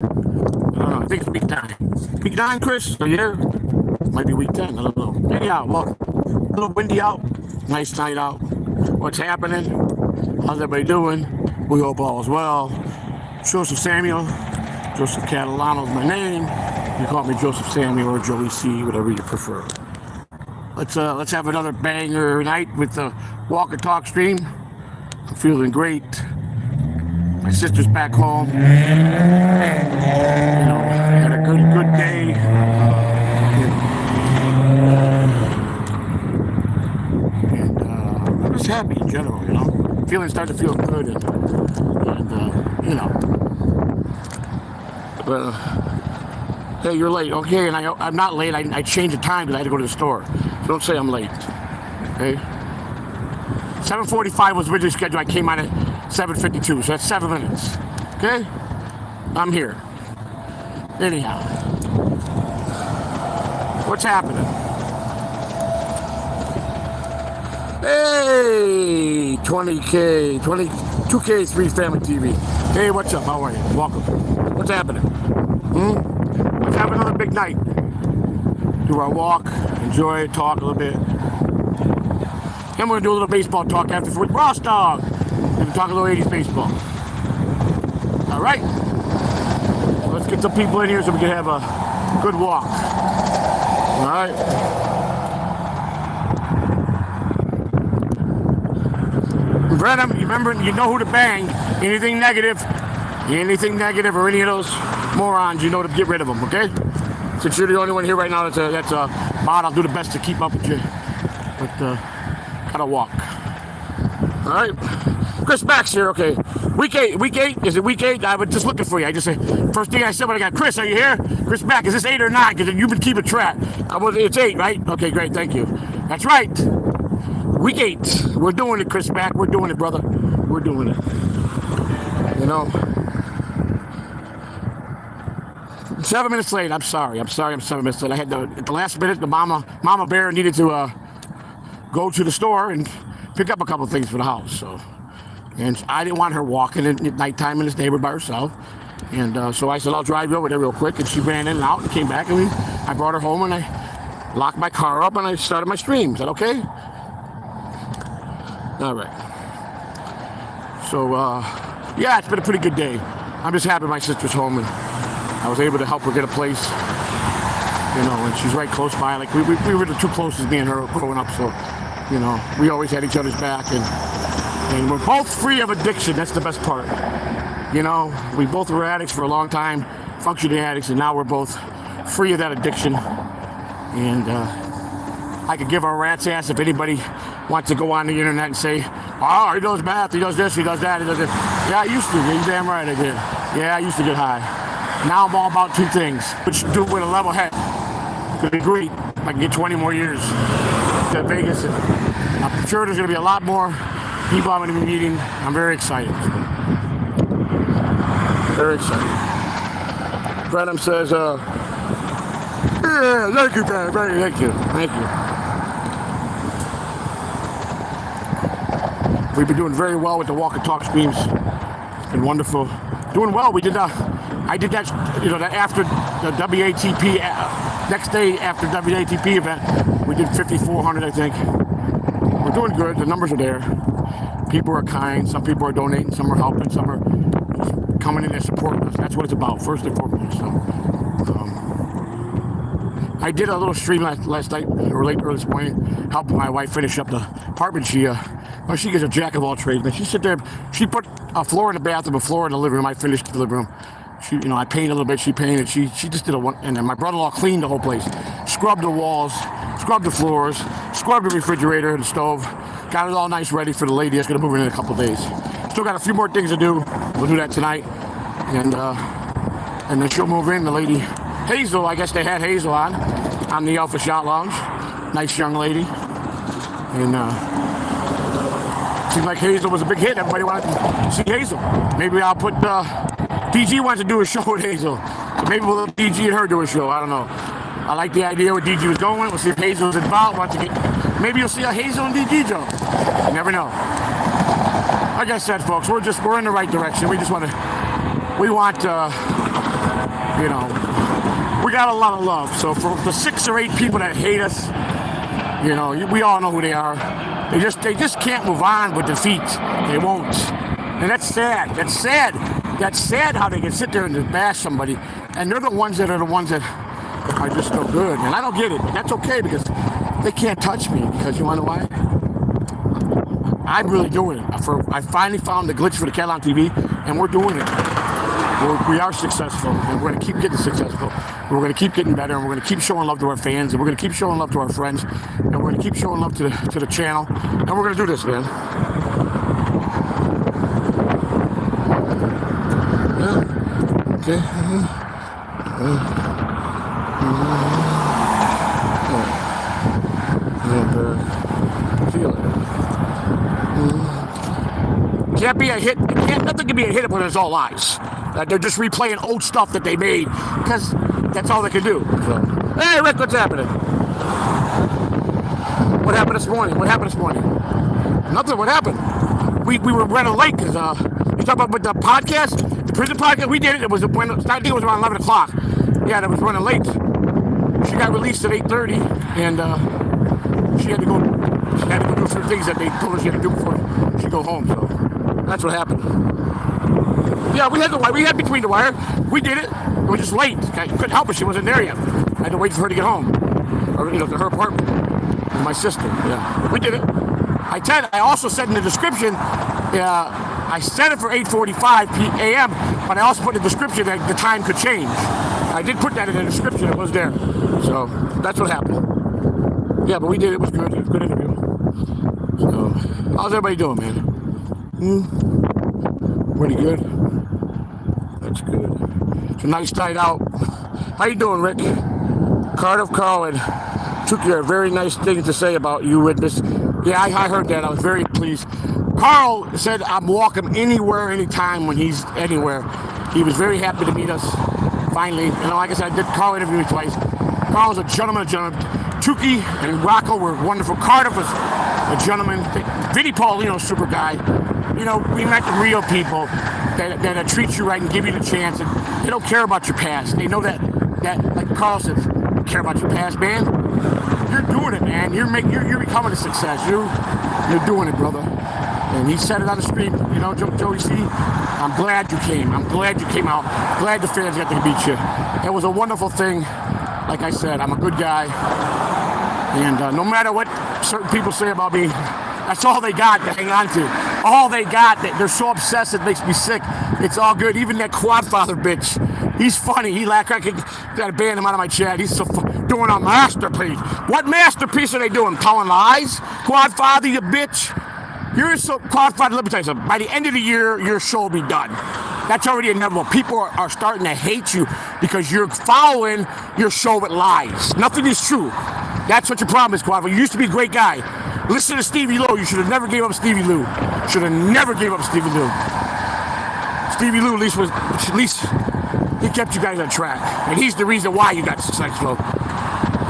I don't know. I think it's week 9. Week 9, Chris? Are you here? Might be week 10. I don't know. Anyhow, welcome. A little windy out. Nice night out. What's happening? How's everybody doing? We hope all is well. Joseph Samuel. Joseph Catalano is my name. You call me Joseph Samuel or Joey C, whatever you prefer. Let's have another banger night with the Walk and Talk stream. I'm feeling great. My sister's back home. Had a good day. And I'm just happy in general, starting to feel good, and But hey, you're late, okay? And I'm not late. I changed the time because I had to go to the store. So don't say I'm late, okay? 7:45 was originally scheduled. I came on at 7:52, so that's 7 minutes, okay? I'm here. Anyhow, what's happening? Hey, 20K, 22K3 Family TV. Hey, what's up? How are you? Welcome. What's happening? Let's have another big night. Do our walk, enjoy, talk a little bit. Then we're gonna do a little baseball talk after with Ross Dog. And talk a little 80s baseball. All right. So let's get some people in here so we can have a good walk. All right. Brenham, you remember, you know who to bang. Anything negative or any of those morons, you know to get rid of them, okay? Since you're the only one here right now that's a mod, I'll do the best to keep up with you. But gotta walk. All right. Chris Max here, okay. Week 8, is it week 8? I was just looking for you. I just said, first thing I said when I got, Chris, are you here? Chris Mack, is this 8 or 9? Because you've been keeping track. It's 8, right? Okay, great, thank you. That's right. Week 8. We're doing it, Chris Mack. We're doing it, brother. We're doing it. I'm 7 minutes late. I'm sorry. I'm 7 minutes late. I had at the last minute, the mama bear needed to go to the store and pick up a couple things for the house. And I didn't want her walking at nighttime in this neighborhood by herself. And so I said, I'll drive you over there real quick. And she ran in and out and came back. And I brought her home and I locked my car up and I started my stream. Is that okay? All right. So, yeah, it's been a pretty good day. I'm just happy my sister's home and I was able to help her get a place. And she's right close by. Like, we were the two closest, me and her, growing up. So, we always had each other's back. And we're both free of addiction. That's the best part. We both were addicts for a long time, functioning addicts, and now we're both free of that addiction. And I could give a rat's ass if anybody wants to go on the internet and say, oh, he does math, he does this, he does that, he does this. Yeah, I used to. You're damn right I did. Yeah, I used to get high. Now I'm all about 2 things, which do with a level head. Could be great if I can get 20 more years to Vegas. And I'm sure there's going to be a lot more people I'm going to be meeting. I'm very excited. Very excited. Brenham says, yeah, thank you, Brenham. Thank you. We've been doing very well with the Walk and Talk streams. It's been wonderful. Doing well. I did that, that after the WATP, next day after WATP event, we did 5,400, I think. We're doing good. The numbers are there. People are kind. Some people are donating. Some are helping. Some are coming in and supporting us. That's what it's about, first and foremost. So, I did a little stream last night, or early this morning, helping my wife finish up the apartment. She is a jack of all trades, man. She sit there, she put a floor in the bathroom, a floor in the living room. I finished the living room. I painted a little bit. She painted. She just did and then my brother-in-law cleaned the whole place, scrubbed the walls, scrubbed the floors, scrubbed the refrigerator and the stove, got it all nice ready for the lady that's gonna move in a couple of days. Still got a few more things to do. We'll do that tonight, and then she'll move in. The lady, Hazel, I guess they had Hazel on the Alpha Shot Lounge. Nice young lady, and seemed like Hazel was a big hit. Everybody wanted to see Hazel. Maybe I'll put DG wants to do a show with Hazel. So maybe we'll let DG and her do a show. I don't know. I like the idea where DG was going. We'll see if Hazel's involved. Maybe you'll see a Hazel and DG show. You never know. Like I said, folks, we're in the right direction. We want you know, we got a lot of love. So for the 6 or 8 people that hate us, you know, we all know who they are. They just can't move on with defeat. They won't. And that's sad. That's sad. That's sad how they can sit there and just bash somebody. And they're the ones that are just no good. And I don't get it. That's okay because they can't touch me. Because you want to know why? I'm really doing it. I finally found the glitch for the CatalanoTV, and we're doing it. We are successful, and we're going to keep getting successful. We're going to keep getting better, and we're going to keep showing love to our fans, and we're going to keep showing love to our friends, and we're going to keep showing love to the channel, and we're going to do this, man. Yeah. Okay. Feel it. Can't be a hit. Nothing can be a hit when it's all lies. They're just replaying old stuff that they made because that's all they can do. So, hey, Rick, what's happening? What happened this morning? Nothing. What happened? We were running late because you talking about with the podcast, the prison podcast. We did it. I think it was around 11 o'clock. Yeah, that was running late. She got released at 8:30, and she had to go. She had to go do certain things that they told her she had to do before she go home. So that's what happened. Yeah, we had between the wire. We did it. It was just late. I couldn't help her. She wasn't there yet. I had to wait for her to get home, or to her apartment. With my sister. Yeah, we did it. I also said in the description. I set it for 8:45 a.m., but I also put in the description that the time could change. I did put that in the description. It was there. So that's what happened. Yeah, but we did. It was good. It was a good interview. So, how's everybody doing, man? Pretty good. That's good. It's a nice night out. How you doing, Rick? Carl and took you a very nice thing to say about you with this. Yeah, I heard that. I was very pleased. Carl said I'm welcome anywhere, anytime when he's anywhere. He was very happy to meet us. Finally, you know, like I said, I did Carl interview me twice. Carl's a gentleman. Tuki and Rocco were wonderful. Cardiff was a gentleman. Vinny Paulino, super guy. You know, we met the real people that treat you right and give you the chance. And they don't care about your past. They know that like Carl said, don't care about your past, man. You're doing it, man. You're becoming a success. You're doing it, brother. And he said it on the stream. You know, Joey C, I'm glad you came. I'm glad you came out. Glad the fans got to meet you. It was a wonderful thing. Like I said, I'm a good guy. And no matter what certain people say about me, that's all they got to hang on to. All they got. They're so obsessed it makes me sick. It's all good. Even that Quadfather bitch. He's funny. He I gotta ban him out of my chat. He's so doing a masterpiece. What masterpiece are they doing? Telling lies? Quadfather, you bitch. You're so Quadfather. Let me tell you something. By the end of the year, your show will be done. That's already inevitable. People are starting to hate you because you're following your show with lies. Nothing is true. That's what your problem is, Quadfather. You used to be a great guy. Listen to Stevie Lou. You should have never gave up Stevie Lou. Should have never gave up Stevie Lou. Stevie Lou at least he kept you guys on track. And he's the reason why you got successful.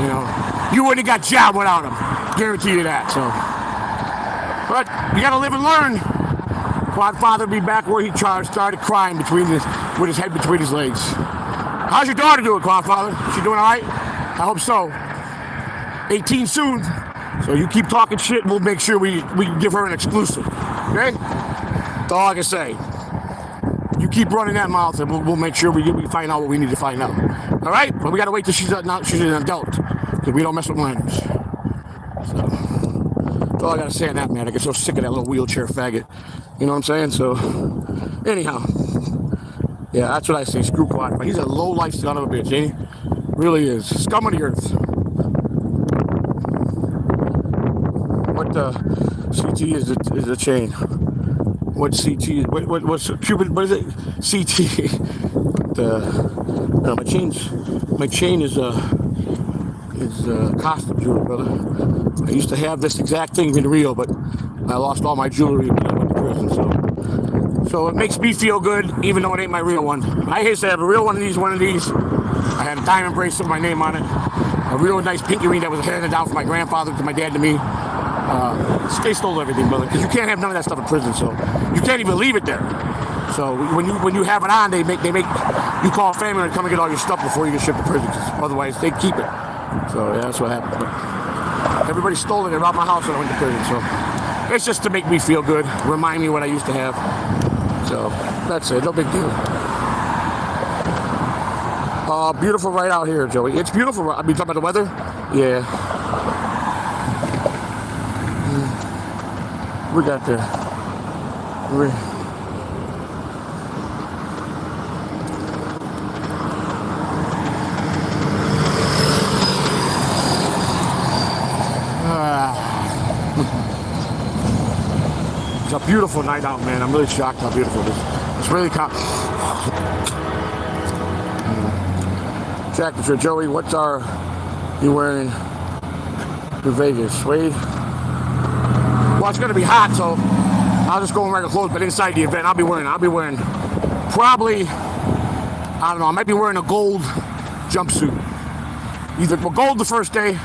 You know, you wouldn't have got job without him. Guarantee you that. So, but you got to live and learn. Quadfather be back where he started crying with his head between his legs. How's your daughter doing, Quadfather? She doing all right? I hope so. 18 soon. So you keep talking shit, we'll make sure we can give her an exclusive. Okay? That's all I can say. You keep running that mouth, and we'll make sure we find out what we need to find out. All right? But we got to wait till she's an adult, because we don't mess with minors. So that's all I got to say on that, man. I get so sick of that little wheelchair faggot. You know what I'm saying? So anyhow, yeah, that's what I say. Screw Quad. He's a low-life son of a bitch, ain't he? Really is. Scum of the earth. What CT is the chain? What CT? What's Cuban? What is it? CT. No, my chain is costume jewelry, brother. I used to have this exact thing in Rio, but I lost all my jewelry when I went to prison. So it makes me feel good, even though it ain't my real one. I used to have a real one of these. I had a diamond bracelet with my name on it. A real nice pinky ring that was handed down from my grandfather to my dad to me. They stole everything, brother, because you can't have none of that stuff in prison, so you can't even leave it there. So when you have it on, they make you call family to come and get all your stuff before you get shipped to prison. 'Cause otherwise, they keep it. So yeah, that's what happened. But everybody stole it around my house when I went to prison. So it's just to make me feel good, remind me what I used to have. So that's it. No big deal. Beautiful right out here, Joey. It's beautiful. I mean, talking about the weather? Yeah. We got there. It's a beautiful night out, man. I'm really shocked how beautiful it is. It's really Jack, for Joey, what are you wearing to Vegas? Suede? Well, it's going to be hot, so I'll just go in regular clothes, but inside the event, I'll be wearing probably, I don't know, I might be wearing a gold jumpsuit. Either gold the first day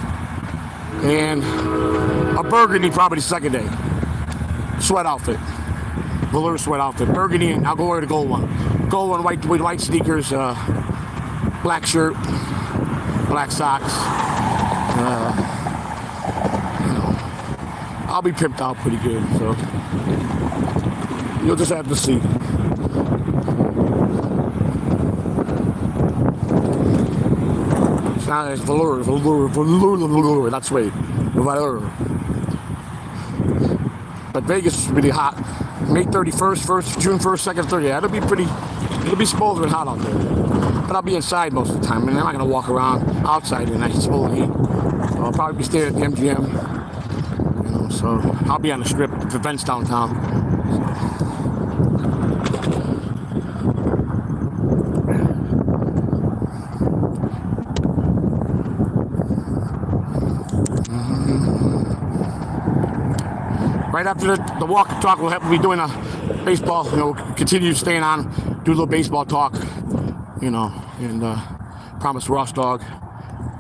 and a burgundy probably the second day. Sweat outfit. Velour sweat outfit. Burgundy, and I'll go wear the gold one. Gold one, white sneakers, black shirt, black socks. I'll be pimped out pretty good, so you'll just have to see. It's not, it's velour, not suede. Velour. But Vegas is really hot. May 31st, June 1st, 2nd, 3rd. Yeah, it'll be smoldering hot out there. But I'll be inside most of the time. I mean, I'm not going to walk around outside in nice smoldering heat. So I'll probably be staying at the MGM. So I'll be on the strip, the events downtown. Right after the walk and talk, we'll be doing a baseball. We'll continue staying on, do a little baseball talk. And promise Ross Dog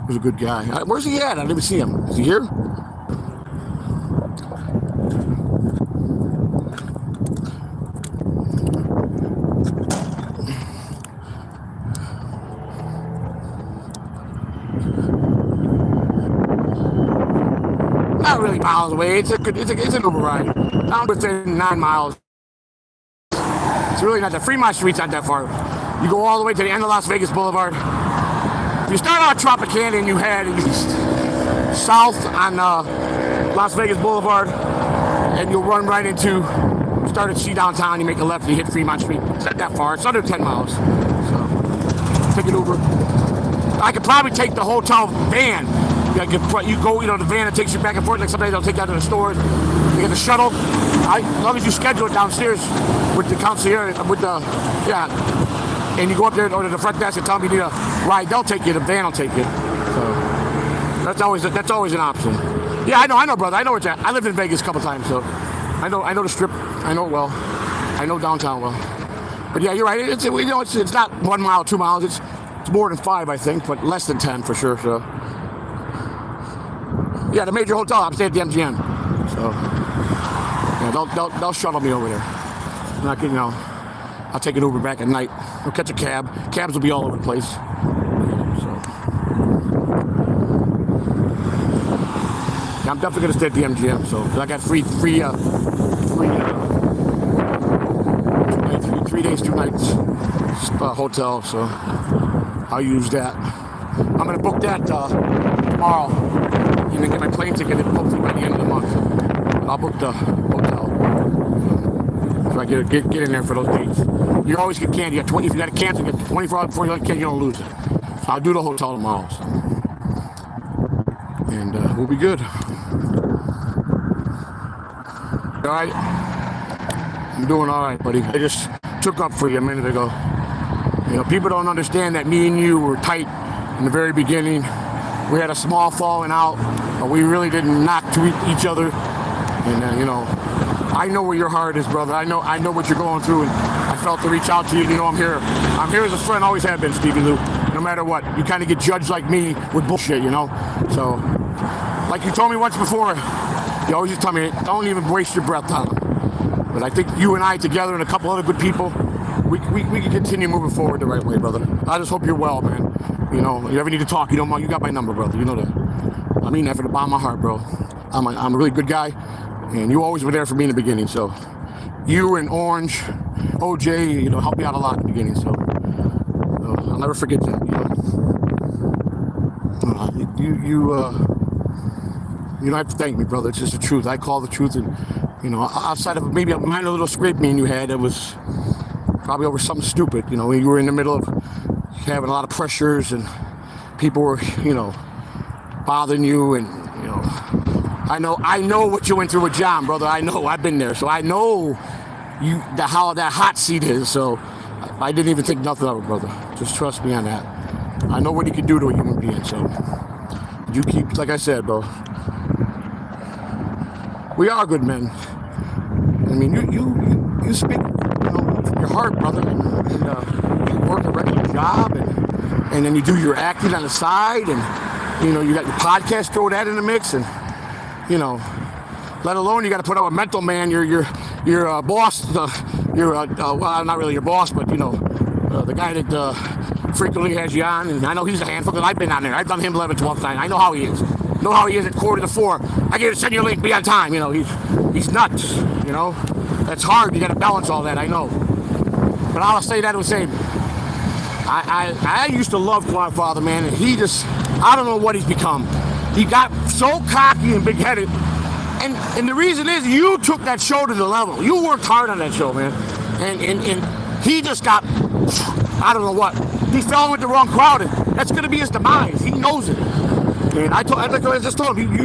was a good guy. Where's he at? I didn't even see him. Is he here? Not really miles away. It's an Uber ride. I'm within 9 miles. It's really not that. Fremont Street's not that far. You go all the way to the end of Las Vegas Boulevard. If you start out Tropicana and you head east, south on Las Vegas Boulevard, and you'll run right into, start at C downtown, you make a left and you hit Fremont Street. It's not that far. It's under 10 miles. So, take an Uber. I could probably take the hotel van. You go, the van that takes you back and forth. Like sometimes they'll take you out to the stores. You get the shuttle. As long as you schedule it downstairs with the concierge, and you go up there to the front desk and tell them you need a ride, they'll take you. The van will take you. So that's always an option. Yeah, I know, brother. I know where it's at. I lived in Vegas a couple times, so I know the strip. I know it well. I know downtown well. But yeah, you're right. It's not 1 mile, 2 miles. It's more than 5, I think, but less than 10 for sure. So. Yeah, the major hotel. I'm staying at the MGM. So, yeah, they'll shuttle me over there. I'm not kidding, I'll take an Uber back at night. I'll catch a cab. Cabs will be all over the place. So, yeah, I'm definitely gonna stay at the MGM. So, I got free 3 days, 2 nights hotel. So, I'll use that. I'm gonna book that tomorrow. And then get my plane ticket hopefully by the end of the month. But I'll book the hotel. So I get in there for those dates. You always get candy. If you got to cancel, get 24 hours before you get candy, you don't lose it. So I'll do the hotel tomorrow. So. And we'll be good. All right. I'm doing all right, buddy. I just took up for you a minute ago. People don't understand that me and you were tight in the very beginning. We had a small falling out, but we really didn't knock to each other. And I know where your heart is, brother. I know what you're going through, and I felt to reach out to you. I'm here. I'm here as a friend. Always have been, Stevie Lou. No matter what, you kind of get judged like me with bullshit, So, like you told me once before, you always just tell me, don't even waste your breath on them. But I think you and I together and a couple other good people, we can continue moving forward the right way, brother. I just hope you're well, man. You know, you ever need to talk, you know, you got my number, brother. You know that. I mean that from the bottom of my heart, bro. I'm a really good guy, and you always were there for me in the beginning. So you and Orange, OJ, you know, helped me out a lot in the beginning. So I'll never forget that. You don't have to thank me, brother. It's just the truth. I call the truth, and you know, outside of maybe a minor little scrape me and you had, it was probably over something stupid. You know, when you were in the middle of having a lot of pressures and people were, you know, bothering you, and you know, I know what you went through with John, brother. I know. I've been there, so I know how that hot seat is. So I didn't even think nothing of it, brother. Just trust me on that. I know what he can do to a human being. So you keep, like I said, bro. We are good men. I mean, you speak, you know, from your heart, brother, and you work a regular job, and then you do your acting on the side, and you know, you got your podcast, throw that in the mix, and you know, let alone you got to put up a mental man. Your boss, well, not really your boss, but you know, the guy that frequently has you on, and I know he's a handful because I've been on there. I've done him 11, 12 times. I know how he is. Know how he is at 3:45. I get to send you a link, be on time. You know, he's nuts. You know, that's hard. You got to balance all that. I know. But I'll say that and say, I used to love Father, man, and he just, I don't know what he's become. He got so cocky and big-headed, and the reason is you took that show to the level. You worked hard on that show, man, and he just got, I don't know what. He fell with the wrong crowd, and that's going to be his demise. He knows it. And I just told him,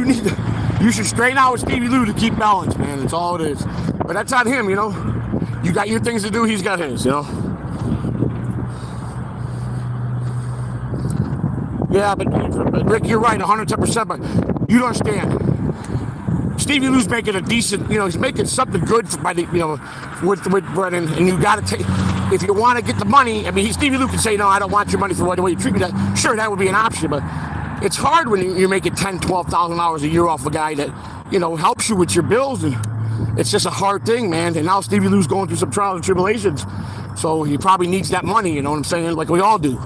you should straighten out with Stevie Lou to keep balance, man. That's all it is. But that's on him, you know. You got your things to do, he's got his, you know. Yeah, but Rick, you're right, 110%. But you don't understand. Stevie Lou's making a decent, you know, he's making something good by the, you know, with Brennan, and you got to take. If you want to get the money, I mean, Stevie Lou can say, no, I don't want your money for the way you treat me. That sure, that would be an option, but. It's hard when you're making $10,000, $12,000 a year off a guy that, you know, helps you with your bills, and it's just a hard thing, man. And now Stevie Lou's going through some trials and tribulations, so he probably needs that money, you know what I'm saying, like we all do.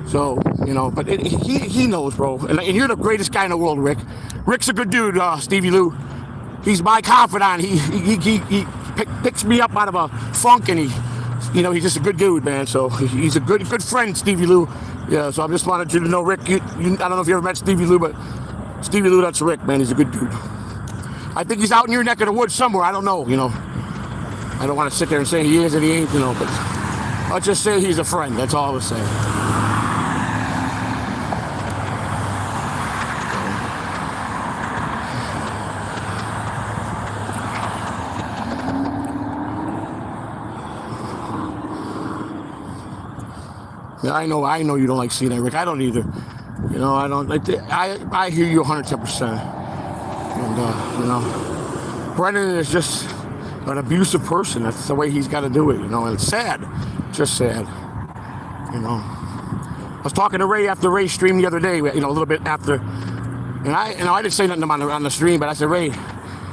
So, you know, but he knows, bro. And you're the greatest guy in the world, Rick. Rick's a good dude, Stevie Lou. He's my confidant. He picks me up out of a funk, and he's just a good dude, man. So he's a good friend, Stevie Lou. Yeah, so I just wanted you to know, Rick, I don't know if you ever met Stevie Lou, but Stevie Lou, that's Rick, man. He's a good dude. I think he's out in your neck of the woods somewhere. I don't know, you know. I don't want to sit there and say he is and he ain't, you know, but I'll just say he's a friend. That's all I was saying. Yeah, I know you don't like seeing that, Rick. I don't either. You know, I don't like. I hear you 110%. And you know, Brennan is just an abusive person. That's the way he's got to do it. You know, and it's sad, just sad. You know, I was talking to Ray after Ray's stream the other day. You know, a little bit after, and I didn't say nothing on the stream, but I said, Ray,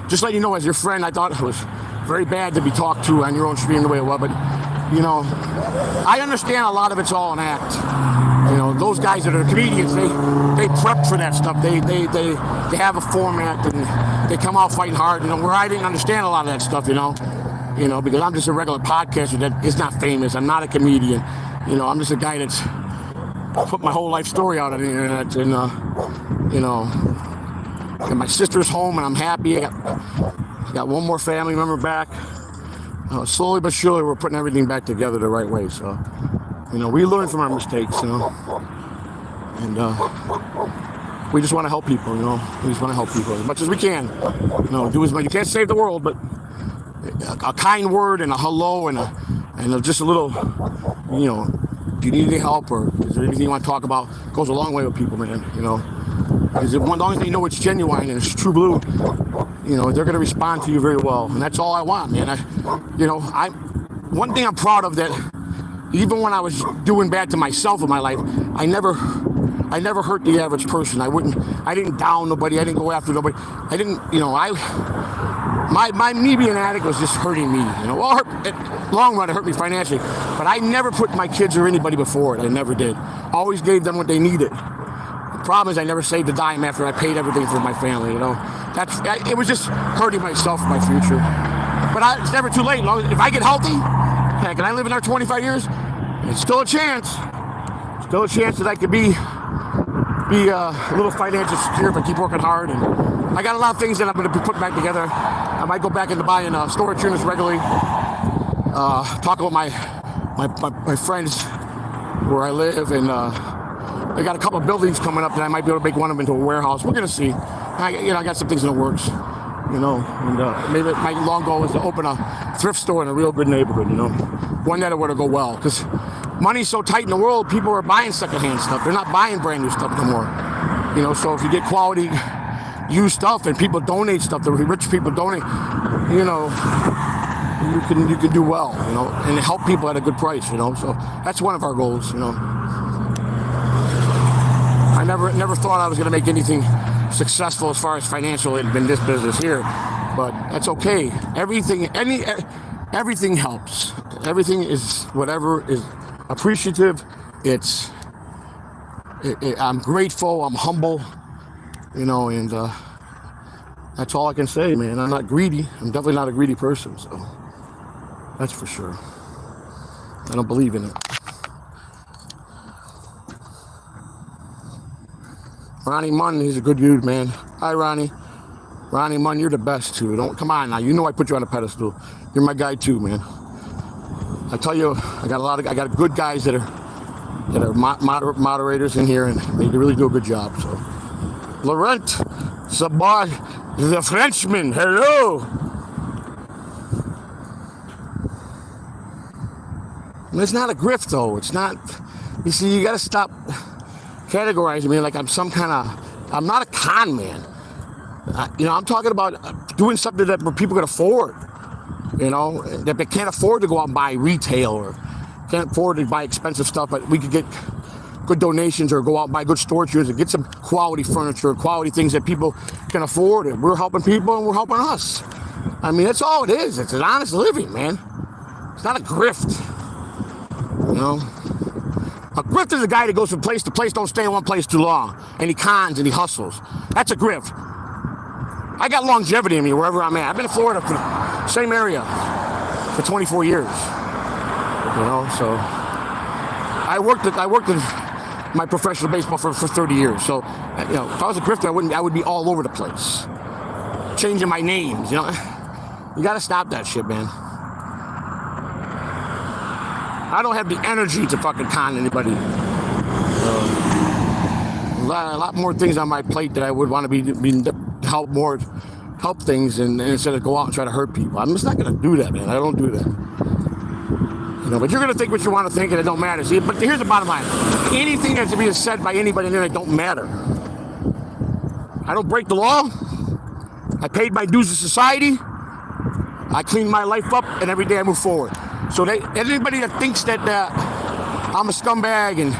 just let you know, as your friend, I thought it was very bad to be talked to on your own stream the way it was, but. You know, I understand a lot of it's all an act. You know, those guys that are comedians, they prep for that stuff. They have a format, and they come out fighting hard. You know, where I didn't understand a lot of that stuff. You know, because I'm just a regular podcaster that is not famous. I'm not a comedian. You know, I'm just a guy that's put my whole life story out on the internet, and you know, and my sister's home, and I'm happy. I got one more family member back. Slowly but surely, we're putting everything back together the right way. So, you know, we learn from our mistakes, you know, and we just want to help people, you know. We just want to help people as much as we can. You know, do as much. You can't save the world, but a kind word and a hello and just a little, you know, do you need any help or is there anything you want to talk about? Goes a long way with people, man. You know, because as long as they know it's genuine and it's true blue. You know, they're going to respond to you very well. And that's all I want, man. One thing I'm proud of, that even when I was doing bad to myself in my life, I never hurt the average person. I didn't down nobody. I didn't go after nobody. I didn't, you know, me being an addict was just hurting me, you know. Well, long run, it hurt me financially, but I never put my kids or anybody before it. I never did. Always gave them what they needed. The problem is I never saved a dime after I paid everything for my family, you know. It was just hurting myself, my future. But it's never too late. If I get healthy, heck, and I live another 25 years, it's still a chance. Still a chance that I could be a little financially secure if I keep working hard. And I got a lot of things that I'm going to be putting back together. I might go back into buying storage units regularly. Talk about my friends where I live, and I got a couple of buildings coming up that I might be able to make one of them into a warehouse. We're going to see. I got some things in the works, you know. And maybe my long goal is to open a thrift store in a real good neighborhood, you know, one that would go well, because money's so tight in the world, people are buying secondhand stuff. They're not buying brand new stuff anymore. You know, so if you get quality used stuff and people donate stuff, the rich people donate, you know, you can do well, you know, and help people at a good price, you know. So that's one of our goals, you know. I never thought I was going to make anything successful as far as financial in this business here, but that's okay. Everything helps. Everything is whatever is appreciative. I'm grateful. I'm humble, you know, and that's all I can say, man. I'm not greedy. I'm definitely not a greedy person, so that's for sure. I don't believe in it. Ronnie Munn, he's a good dude, man. Hi, Ronnie. Ronnie Munn, you're the best too. Don't come on now. You know I put you on a pedestal. You're my guy too, man. I tell you, I got good guys that are moderators in here, and they really do a good job. So, Laurent Sabah, the Frenchman. Hello. And it's not a grift, though. It's not. You see, you got to stop categorizing me like I'm some kind of. I'm not a con man. You know, I'm talking about doing something that people can afford. You know, that they can't afford to go out and buy retail or can't afford to buy expensive stuff, but we could get good donations or go out and buy good storage units and get some quality furniture, quality things that people can afford. And we're helping people and we're helping us. I mean, that's all it is. It's an honest living, man. It's not a grift. You know, a grift is a guy that goes from place to place, don't stay in one place too long, and he cons and he hustles. That's a grift. I got longevity in me wherever I'm at. I've been in Florida for the same area for 24 years. You know, so I worked in my professional baseball for 30 years. So, you know, if I was a grifter, I would be all over the place, changing my names. You know, you got to stop that shit, man. I don't have the energy to fucking con anybody. A lot more things on my plate that I would want to help things, and instead of go out and try to hurt people. I'm just not going to do that, man. I don't do that. You know, but you're going to think what you want to think, and it don't matter. See, but here's the bottom line: anything that's being said by anybody in there, it don't matter. I don't break the law. I paid my dues to society. I clean my life up, and every day I move forward. So anybody that thinks that I'm a scumbag and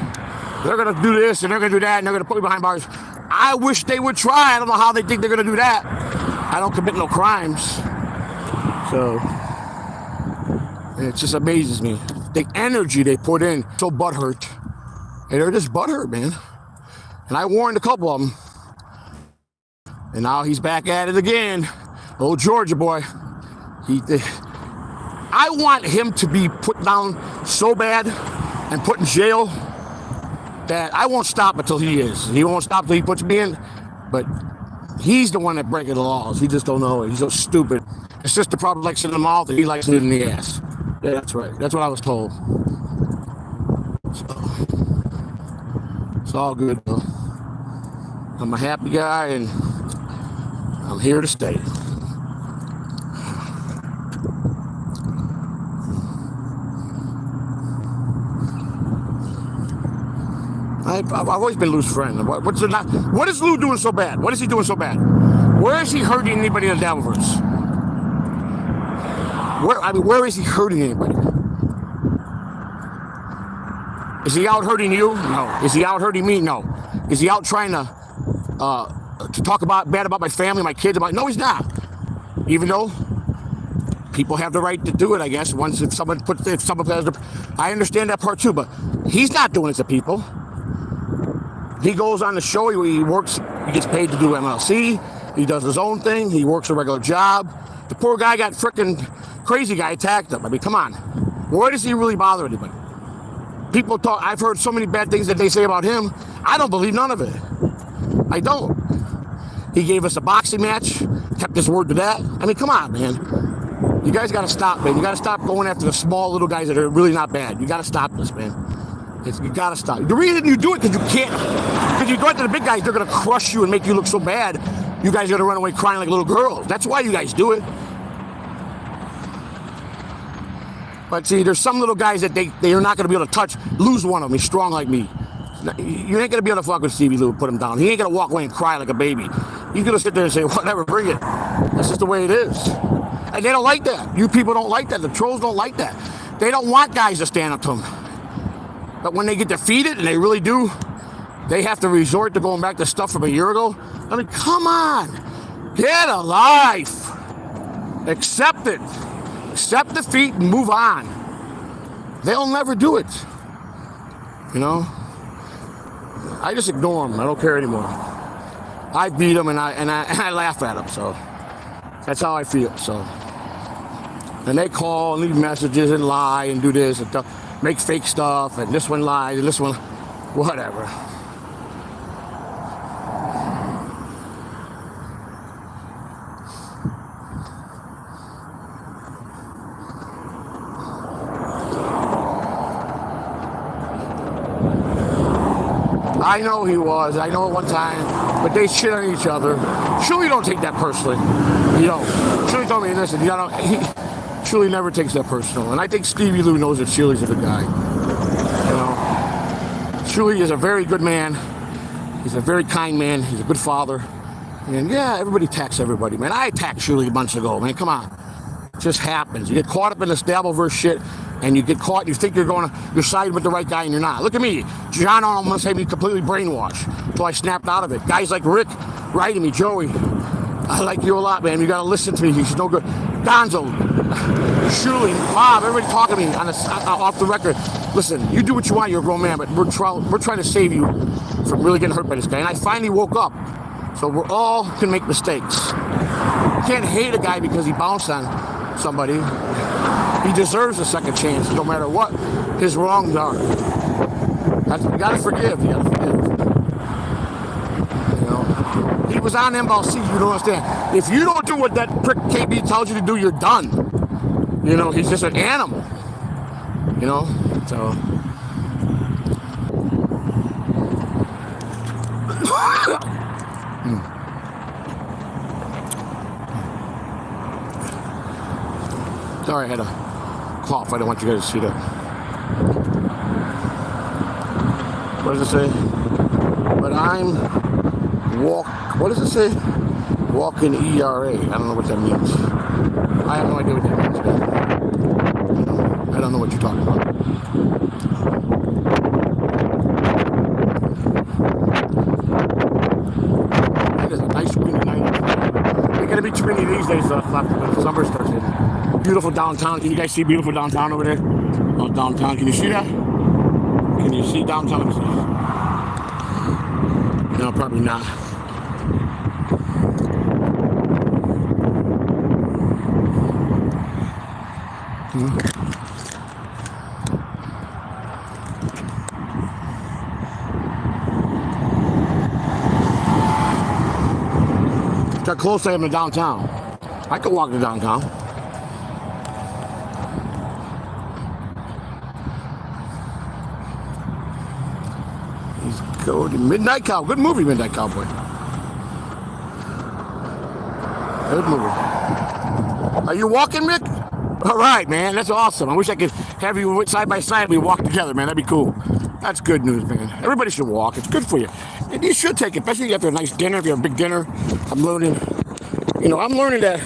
they're going to do this and they're going to do that and they're going to put me behind bars, I wish they would try. I don't know how they think they're going to do that. I don't commit no crimes. So it just amazes me. The energy they put in, so butthurt. And they're just butthurt, man. And I warned a couple of them. And now he's back at it again. Old Georgia boy. I want him to be put down so bad and put in jail that I won't stop until he is. He won't stop until he puts me in. But he's the one that breaking the laws. He just don't know it. He's so stupid. His sister probably likes it in the mouth and he likes it in the ass. Yeah, that's right. That's what I was told. So, it's all good, though. I'm a happy guy and I'm here to stay. I've always been Lou's friend. What is Lou doing so bad? What is he doing so bad? Where is he hurting anybody in the Dabbleverse? Where is he hurting anybody? Is he out hurting you? No. Is he out hurting me? No. Is he out trying to talk bad about my family, my kids? No, he's not. Even though people have the right to do it, I guess. If someone has I understand that part too, but he's not doing it to people. He goes on the show, he works, he gets paid to do MLC, he does his own thing, he works a regular job. The poor guy got frickin' crazy guy attacked him. I mean, come on. Why does he really bother anybody? People talk, I've heard so many bad things that they say about him. I don't believe none of it. I don't. He gave us a boxing match, kept his word to that. I mean, come on, man. You guys gotta stop, man. You gotta stop going after the small little guys that are really not bad. You gotta stop this, man. You gotta stop. The reason you do it because you can't. Because you go after the big guys, they're gonna crush you and make you look so bad. You guys are gonna run away crying like little girls. That's why you guys do it. But see, there's some little guys that they are not gonna be able to touch. Lose one of them. He's strong like me. You ain't gonna be able to fuck with Stevie Lou, put him down. He ain't gonna walk away and cry like a baby. He's gonna sit there and say, whatever, bring it. That's just the way it is. And they don't like that. You people don't like that. The trolls don't like that. They don't want guys to stand up to them. But when they get defeated, and they really do, they have to resort to going back to stuff from a year ago. I mean, come on. Get a life. Accept it. Accept defeat and move on. They'll never do it. You know? I just ignore them. I don't care anymore. I beat them and I laugh at them. So that's how I feel. So, and they call and leave messages and lie and do this and make fake stuff, and this one lies and this one, whatever. I know he was. I know at one time, but they shit on each other. Shirley don't take that personally. You know, Shirley told me, listen, you know, Shirley never takes that personal. And I think Stevie Lou knows that Shirley's a good guy. You know, Shirley is a very good man. He's a very kind man. He's a good father. And yeah, everybody attacks everybody, man. I attacked Shirley months ago, man. Come on. It just happens. You get caught up in this Dabbleverse shit, and you get caught, and you think you're siding with the right guy, and you're not. Look at me. John almost had me completely brainwashed until I snapped out of it. Guys like Rick writing me, Joey, I like you a lot, man. You got to listen to me. He's no good. Gonzo, Shirley, Bob, everybody talking to me off the record. Listen, you do what you want. You're a grown man, but we're trying to save you from really getting hurt by this guy. And I finally woke up. So we're all can make mistakes. You can't hate a guy because he bounced on somebody. He deserves a second chance, no matter what his wrongs are. You gotta forgive. You gotta forgive. You know, he was on MLC. You don't understand. If you don't do what that prick KB tells you to do, you're done. You know, he's just an animal. You know, so. Sorry, I had a cough. I don't want you guys to see that. What does it say? But what does it say? Walking ERA. I don't know what that means. I have no idea what that means, man. You know, I don't know what you're talking about. It is a nice windy night. It's gonna be too windy these days, when the summer starts in. Beautiful downtown. Can you guys see beautiful downtown over there? Oh, downtown. Can you see that? Can you see downtown? Let me see. No, probably not. Look how close I am to downtown. I could walk to downtown. Go to Midnight Cowboy. Good movie, Midnight Cowboy. Good movie. Are you walking, Mick? All right, man. That's awesome. I wish I could have you side by side. We walk together, man. That'd be cool. That's good news, man. Everybody should walk. It's good for you. And you should take it, especially after a nice dinner. If you have a big dinner, I'm learning that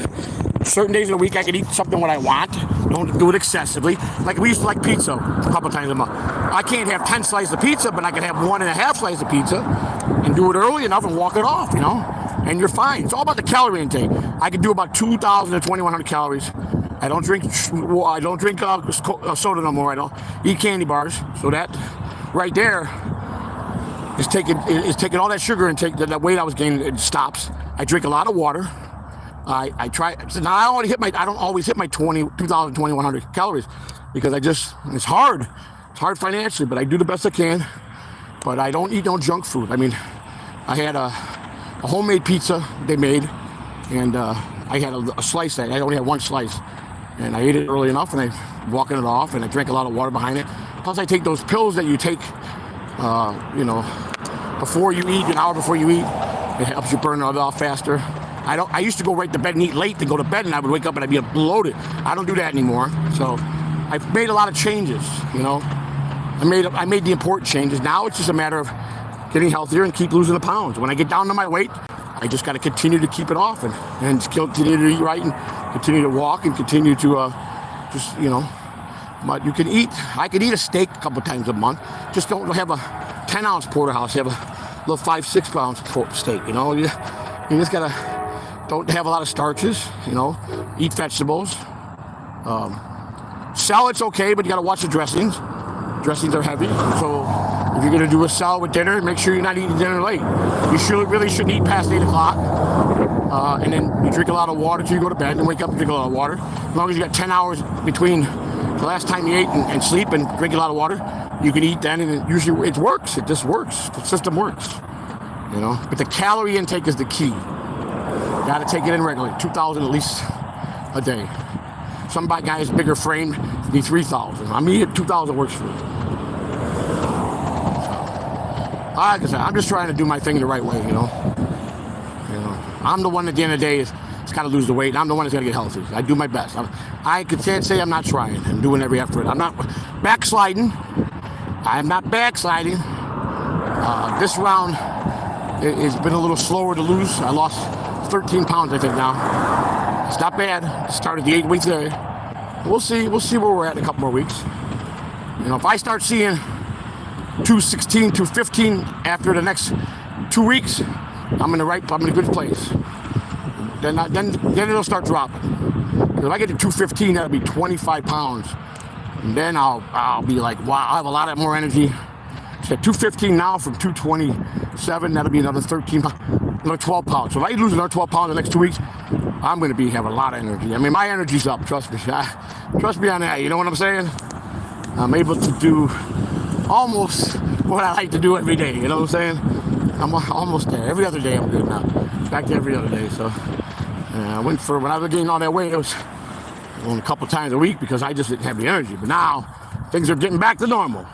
certain days of the week I can eat something what I want. Don't do it excessively. Like we used to like pizza a couple times a month. I can't have 10 slices of pizza, but I can have 1.5 slices of pizza and do it early enough and walk it off, you know? and you're fine. It's all about the calorie intake. I can do about 2,000 to 2,100 calories. I don't drink soda no more. I don't eat candy bars. So that right there is taking all that sugar intake, that weight I was gaining, it stops. I drink a lot of water. I try. So now I don't always hit my 2,000, 2,100 calories because it's hard. It's hard financially, but I do the best I can. But I don't eat no junk food. I mean, I had a homemade pizza they made, and I had a slice. I only had one slice, and I ate it early enough, and I walking it off, and I drank a lot of water behind it. Plus, I take those pills that you take, before you eat, an hour before you eat. It helps you burn it off faster. I used to go right to bed and eat late to go to bed, and I would wake up and I'd be bloated. I don't do that anymore. So I've made a lot of changes. I made the important changes. Now it's just a matter of getting healthier and keep losing the pounds. When I get down to my weight, I just got to continue to keep it off and continue to eat right and continue to walk and continue to but you can eat. I could eat a steak a couple times a month. Just don't have a 10-ounce porterhouse. You have a little 5-6 ounce steak. You just gotta don't have a lot of starches. Eat vegetables. Salad's okay, but you gotta watch the dressings. Dressings are heavy, so if you're gonna do a salad with dinner, make sure you're not eating dinner late. You really shouldn't eat past 8 o'clock. And then you drink a lot of water till you go to bed, and wake up and drink a lot of water. As long as you got 10 hours between the last time you ate and sleep and drink a lot of water, you can eat then, and usually it works. It just works. The system works. But the calorie intake is the key. Got to take it in regularly, 2,000 at least a day. Some guys bigger frame need 3,000. I mean, 2,000 works for me. Like I said, I'm just trying to do my thing the right way. I'm the one at the end of the day is got to lose the weight. I'm the one that's got to get healthy. I do my best. I can't say I'm not trying. I'm doing every effort. I'm not backsliding. I'm not backsliding. This round it's been a little slower to lose. I lost 13 pounds, I think, now. It's not bad. Started the 8 weeks there. We'll see where we're at in a couple more weeks. If I start seeing 216, 215 after the next 2 weeks, I'm in a good place. Then it'll start dropping. If I get to 215, that'll be 25 pounds. And then I'll be like, wow, I have a lot more energy. So 215 now from 227, that'll be another 13 pounds, another 12 pounds. So if I lose another 12 pounds in the next 2 weeks, I'm going to have a lot of energy. I mean, my energy's up, trust me. Trust me on that, you know what I'm saying? I'm able to do almost what I like to do every day, you know what I'm saying? I'm almost there. Every other day I'm good now. Back to every other day, so. When I was gaining all that weight, it was only a couple times a week because I just didn't have the energy. But now, things are getting back to normal.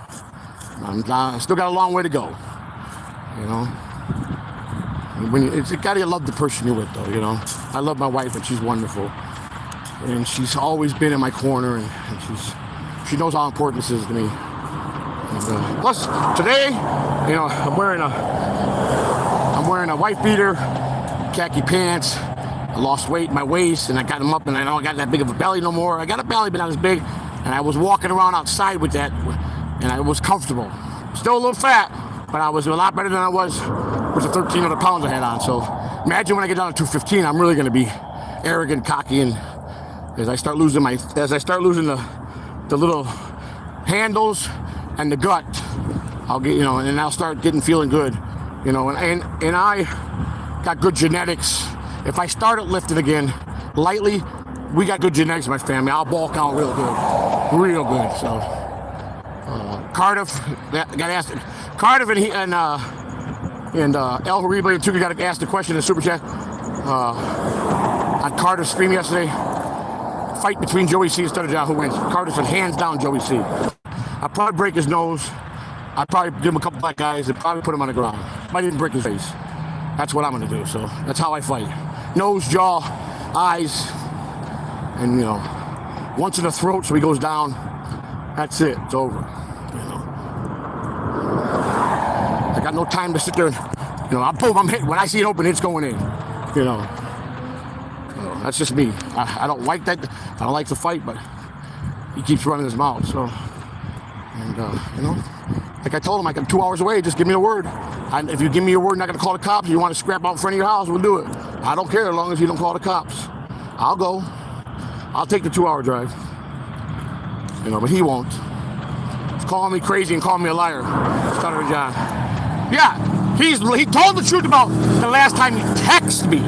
I still got a long way to go, It's got to love the person you're with, though, I love my wife, and she's wonderful. And she's always been in my corner, and she knows how important this is to me. And, plus, today, I'm wearing a white beater, khaki pants. I lost weight in my waist, and I got them up, and I don't got that big of a belly no more. I got a belly, but not as big. And I was walking around outside with that, and I was comfortable. Still a little fat, but I was a lot better than I was with the 1,300 pounds I had on. So imagine when I get down to 215, I'm really going to be arrogant, cocky, and as I start losing the little handles and the gut, I'll get, and I'll start feeling good, and I got good genetics. If I start at lifting again, lightly, we got good genetics in my family. I'll bulk out real good. So, Cardiff, got asked. Cardiff and El Hariba too got asked the question in the super chat on Cardiff's stream yesterday. Fight between Joey C and Stutter John, who wins? Cardiff said hands down Joey C. I'd probably break his nose. I'd probably give him a couple black eyes and probably put him on the ground. Might even break his face. That's what I'm gonna do. So that's how I fight. Nose, jaw, eyes, and once in the throat, so he goes down. That's it. It's over. I got no time to sit there. I'm hitting. When I see it open, it's going in. So that's just me. I don't like that. I don't like to fight, but he keeps running his mouth. So, and Like I told him, I'm 2 hours away. Just give me a word. And if you give me your word, I'm not going to call the cops. You want to scrap out in front of your house, we'll do it. I don't care as long as you don't call the cops. I'll go. I'll take the 2-hour drive. You know, but he won't. He's calling me crazy and calling me a liar. Stuttering John. Yeah, he told the truth about the last time he texted me.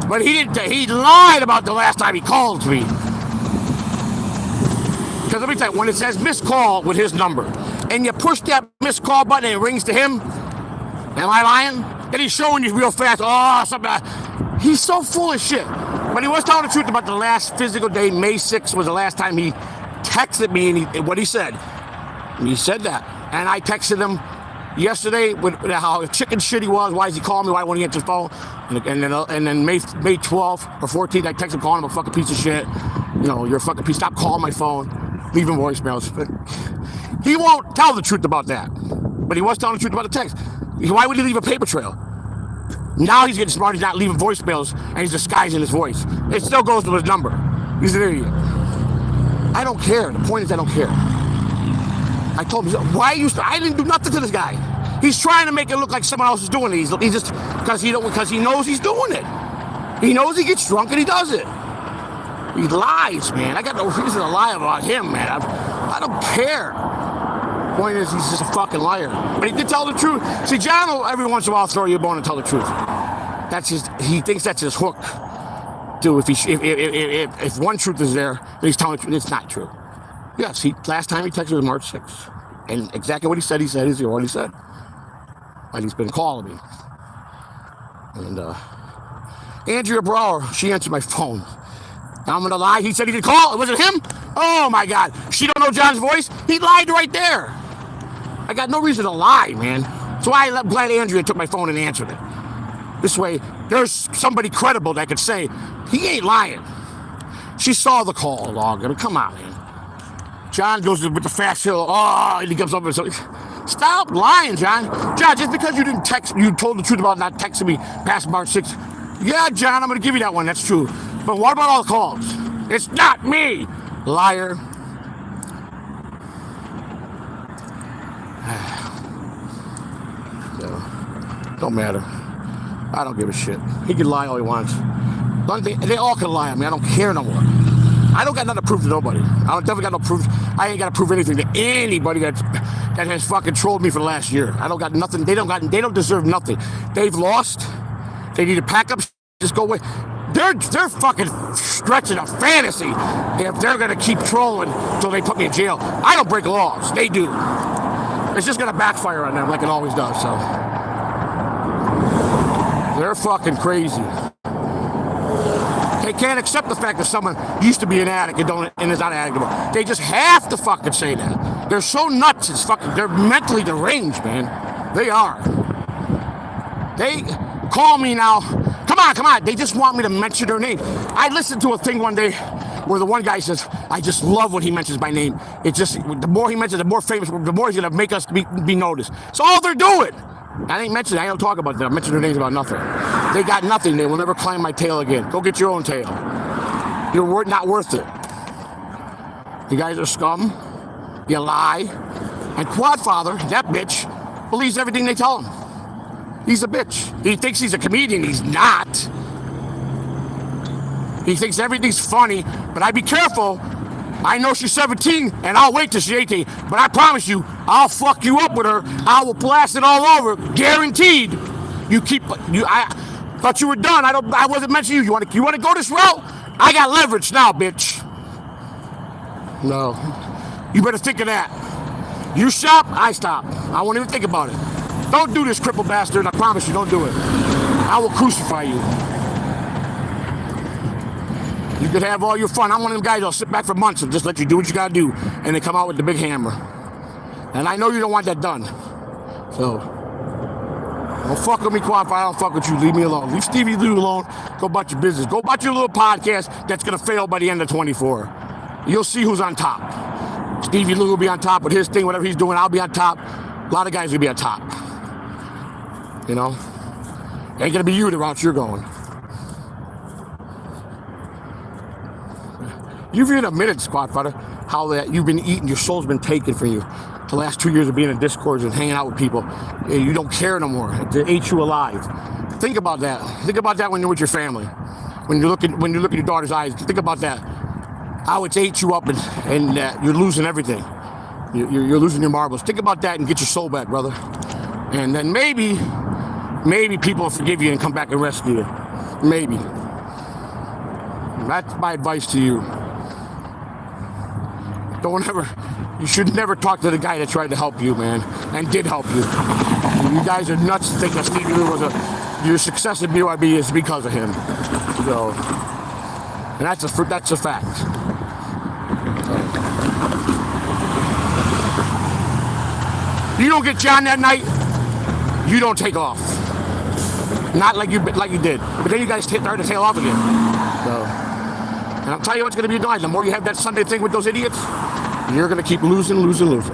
But he didn't. He lied about the last time he called me. Because let me tell you, when it says missed call with his number, and you push that missed call button and it rings to him, am I lying? Then he's showing you real fast. Oh, something. He's so full of shit. But he was telling the truth about the last physical day. May 6th was the last time he texted me, and what he said. He said that, and I texted him yesterday with how chicken shit he was. Why is he calling me? Why won't he answer the phone? And then May 12th or 14th, I texted him calling him a fucking piece of shit. You know, you're a fucking piece. Stop calling my phone, leaving voicemails. He won't tell the truth about that, but he was telling the truth about the text. Why would he leave a paper trail? Now he's getting smart. He's not leaving voicemails, and he's disguising his voice. It still goes to his number. He's an idiot. I don't care. The point is, I don't care. I told him, why are you? I didn't do nothing to this guy. He's trying to make it look like someone else is doing it. He's just because he knows he's doing it. He knows he gets drunk and he does it. He lies, man. I got no reason to lie about him, man. I don't care. Point is, he's just a fucking liar. But he did tell the truth. See, John will every once in a while throw you a bone and tell the truth. That's his. He thinks that's his hook. Dude, if one truth is there, then he's telling the truth. It's not true. Yes, last time he texted was March 6th. And exactly what he said is what he said. And he's been calling me. And Andrea Brower, she answered my phone. I'm gonna lie, he said he didn't call. It wasn't him? Oh my God. She don't know John's voice? He lied right there. I got no reason to lie, man. So I'm glad Andrea took my phone and answered it. This way, there's somebody credible that could say, he ain't lying. She saw the call log. I mean, come on, man. John goes with the fast hill. Oh, and he comes up and says, stop lying, John. John, just because you told the truth about not texting me past March 6th. Yeah, John, I'm going to give you that one. That's true. But what about all the calls? It's not me, liar. So, don't matter. I don't give a shit. He can lie all he wants. They all can lie. I mean, I don't care no more. I don't got nothing to prove to nobody. I definitely got no proof. I ain't got to prove anything to anybody that has fucking trolled me for the last year. I don't got nothing. They don't deserve nothing. They've lost. They need to pack up. Just go away. They're fucking stretching a fantasy if they're gonna keep trolling until they put me in jail. I don't break laws. They do. It's just gonna backfire on them like it always does. So they're fucking crazy. They can't accept the fact that someone used to be an addict and is not an addict anymore. They just have to fucking say that. They're so nuts. They're mentally deranged, man. They are. They call me now. Come on. They just want me to mention their name. I listened to a thing one day where the one guy says, I just love when he mentions my name. It's just, the more he mentions, the more famous, the more he's going to make us be noticed. So all they're doing. I ain't mentioning, I don't talk about them. I mention their names about nothing. They got nothing. They will never climb my tail again. Go get your own tail. You're not worth it. You guys are scum. You lie. And Quadfather, that bitch, believes everything they tell him. He's a bitch. He thinks he's a comedian. He's not. He thinks everything's funny, but I'd be careful. I know she's 17, and I'll wait till she's 18. But I promise you, I'll fuck you up with her. I will blast it all over, guaranteed. I thought you were done. I wasn't mentioning you. You want to go this route? I got leverage now, bitch. No. You better think of that. You stop, I stop. I won't even think about it. Don't do this, crippled bastard. I promise you, don't do it. I will crucify you. You could have all your fun. I'm one of them guys that'll sit back for months and just let you do what you gotta do, and then come out with the big hammer. And I know you don't want that done. So, don't fuck with me, Quad. If I don't fuck with you, leave me alone. Leave Stevie Lou alone. Go about your business. Go about your little podcast that's gonna fail by the end of 24. You'll see who's on top. Stevie Lou will be on top with his thing, whatever he's doing. I'll be on top. A lot of guys will be on top. You know? Ain't gonna be you the route you're going. You've even admitted, Squad Fighter, how that you've been eaten, your soul's been taken from you. The last 2 years of being in Discords and hanging out with people, you don't care no more. It ate you alive. Think about that. Think about that when you're with your family. When you look in your daughter's eyes, think about that. How it's ate you up and you're losing everything. You're losing your marbles. Think about that and get your soul back, brother. And then maybe people will forgive you and come back and rescue you. Maybe. That's my advice to you. You should never talk to the guy that tried to help you, man, and did help you. You guys are nuts to think that Stevie Lou was your success at BYB is because of him. So, and that's a fact. You don't get John that night, you don't take off. Not like you did. But then you guys start to tail off again. So, and I'll tell you what's going to be annoying. The more you have that Sunday thing with those idiots, you're going to keep losing. So.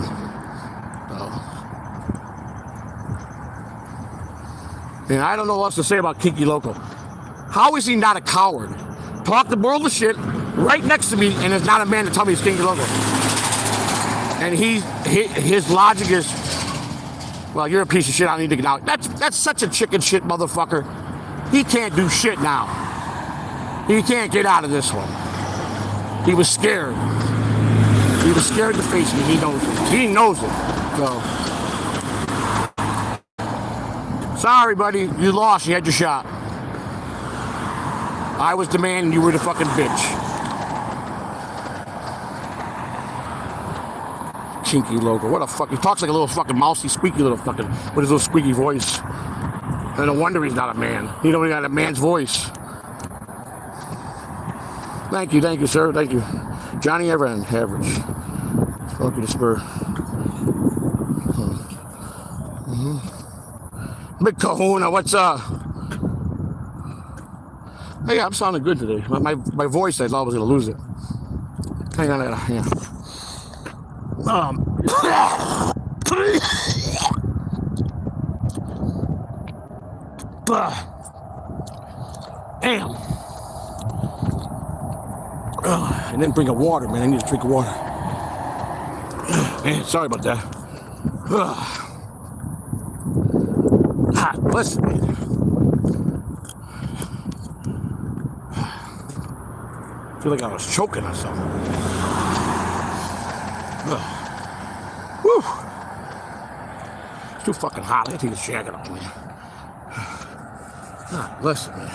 And I don't know what else to say about Kinky Loco. How is he not a coward? Talk the world of shit right next to me and is not a man to tell me he's Kinky Loco. And his logic is, well, you're a piece of shit, I don't need to get out. That's such a chicken shit motherfucker. He can't do shit now. He can't get out of this one. He was scared. He was scared to face me. He knows it. He knows it. So, sorry, buddy. You lost. You had your shot. I was the man and you were the fucking bitch. Kinky Loco. What a fuck. He talks like a little fucking mousy, squeaky little fucking, with his little squeaky voice. And no wonder he's not a man. He don't even got a man's voice. Thank you, sir. Thank you. Johnny Average. Smoking the spur. Big Kahuna, what's up? Hey, I'm sounding good today. My voice, I thought I was going to lose it. Hang on, yeah. Damn. I didn't bring a water, man. I need to drink water. Man, sorry about that. Hot, listen, man. I feel like I was choking or something. Woo! It's too fucking hot. I gotta take this jacket off, man. Listen, man.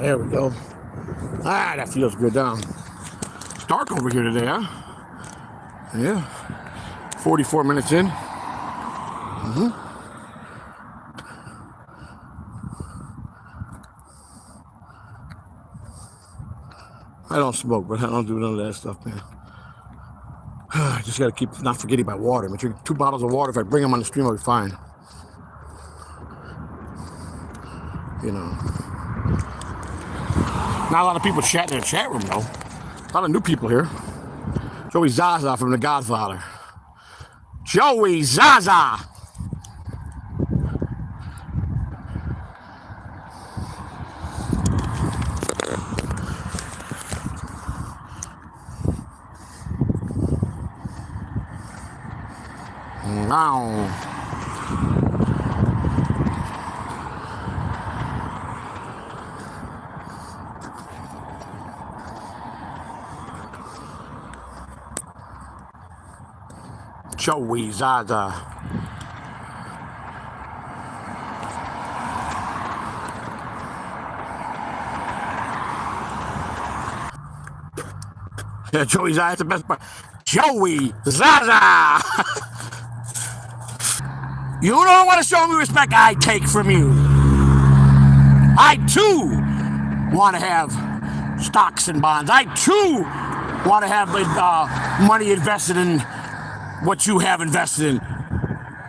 There we go. That feels good down. It's dark over here today, huh? Yeah. 44 minutes in. I don't smoke, but I don't do none of that stuff, man. I just gotta keep not forgetting about water. I drink 2 bottles of water. If I bring them on the stream, I'll be fine. You know. Not a lot of people chatting in the chat room, though. A lot of new people here. Joey Zaza from The Godfather. Joey Zaza! Wow. Joey Zaza. Yeah, Joey Zaza, that's the best part. Joey Zaza! You don't want to show me respect, I take from you. I too want to have stocks and bonds. I too want to have money invested in what you have invested in.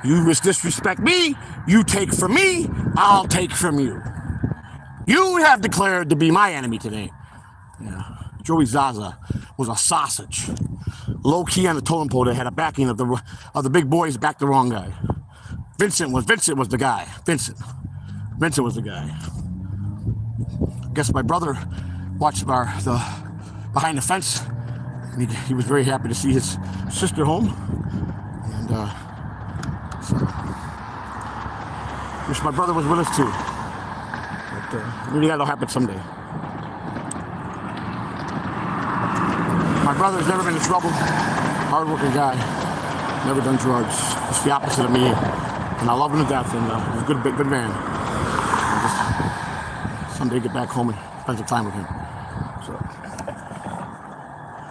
You disrespect me, you take from me, I'll take from you. You have declared to be my enemy today. Yeah. Joey Zaza was a sausage. Low key on the totem pole that had a backing of the big boys backed the wrong guy. Vincent was the guy. Vincent was the guy. I guess my brother watched the behind the fence, and he was very happy to see his sister home, and so wish my brother was with us too. But maybe that'll happen someday. My brother's never been in trouble. Hard-working guy. Never done drugs. Just the opposite of me. And I love him to death. And he's a good man. And just someday get back home and spend some time with him. So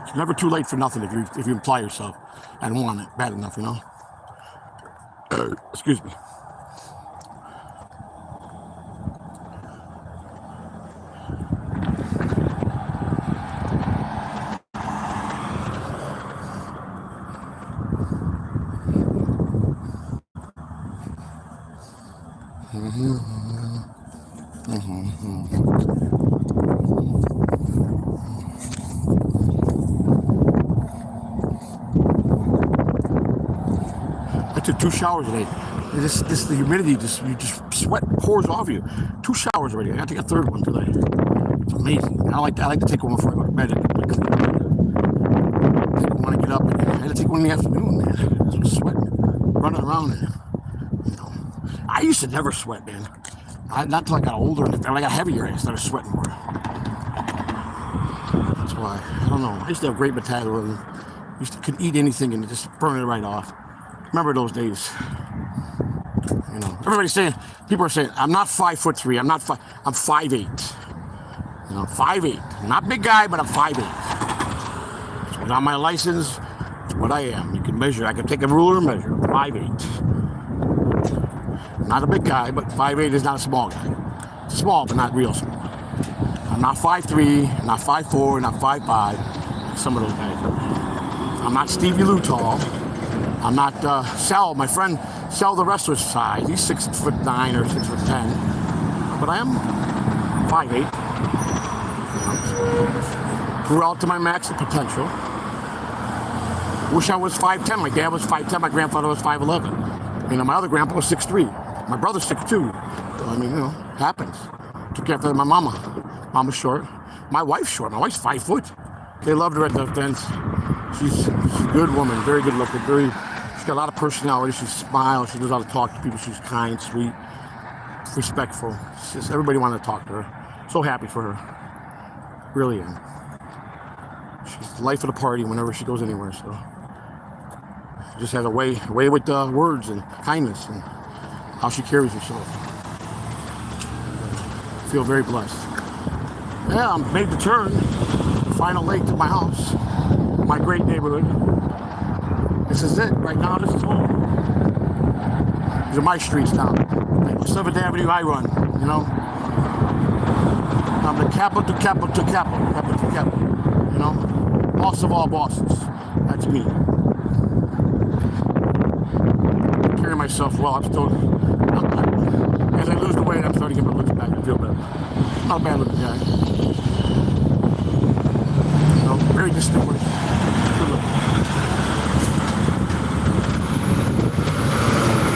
it's never too late for nothing if you imply yourself and want it bad enough, you know. Excuse me. I took 2 showers today. The humidity you just sweat pours off you. 2 showers already. I got to take a 3rd one today. It's amazing. I like to take one before I go to bed. I get up. I had to take one in the afternoon, man. I was sweating, running around. And, I used to never sweat, man. Not till I got older. When I got heavier, I started sweating more. That's why. I don't know. I used to have great metabolism. Could eat anything and just burn it right off. Remember those days? You know, people are saying, I'm not 5'3". I'm 5'8". You know, 5'8". I'm not a big guy, but I'm 5'8". It's on my license. It's what I am. You can measure. I can take a ruler and measure. 5'8". Not a big guy, but 5'8" is not a small guy. It's small, but not real small. I'm not 5'3", not 5'4", not 5'5", like some of those guys are. I'm not Stevie Lou tall. I'm not Sal, my friend Sal, the wrestler's size. He's 6'9" or 6'10", but I am 5'8". Grew out to my max potential. Wish I was 5'10". My dad was 5'10". My grandfather was 5'11". You know, my other grandpa was 6'3". My brother's 6'2". So, I mean, you know, happens. Took after my mama. Mama's short. My wife's short. My wife's 5 foot. They loved her at the fence. She's a good woman, very good looking, she's got a lot of personality. She smiles, she knows how to talk to people. She's kind, sweet, respectful. Everybody wanted to talk to her. So happy for her. Really am. She's the life of the party whenever she goes anywhere. So she just has a way with words and kindness and how she carries herself. I feel very blessed. Yeah, I made the turn, the final leg to my house, my great neighborhood. This is it. Right now, this is home. These are my streets now. Like 7th Avenue I run, you know. I'm the capital to capital to capital, capital to capital, you know. Boss of all bosses. That's me. I carry myself well. As I lose the weight, I'm starting to get my looks back. I feel better. Not a bad looking guy. You know, very distinguished. Good looking.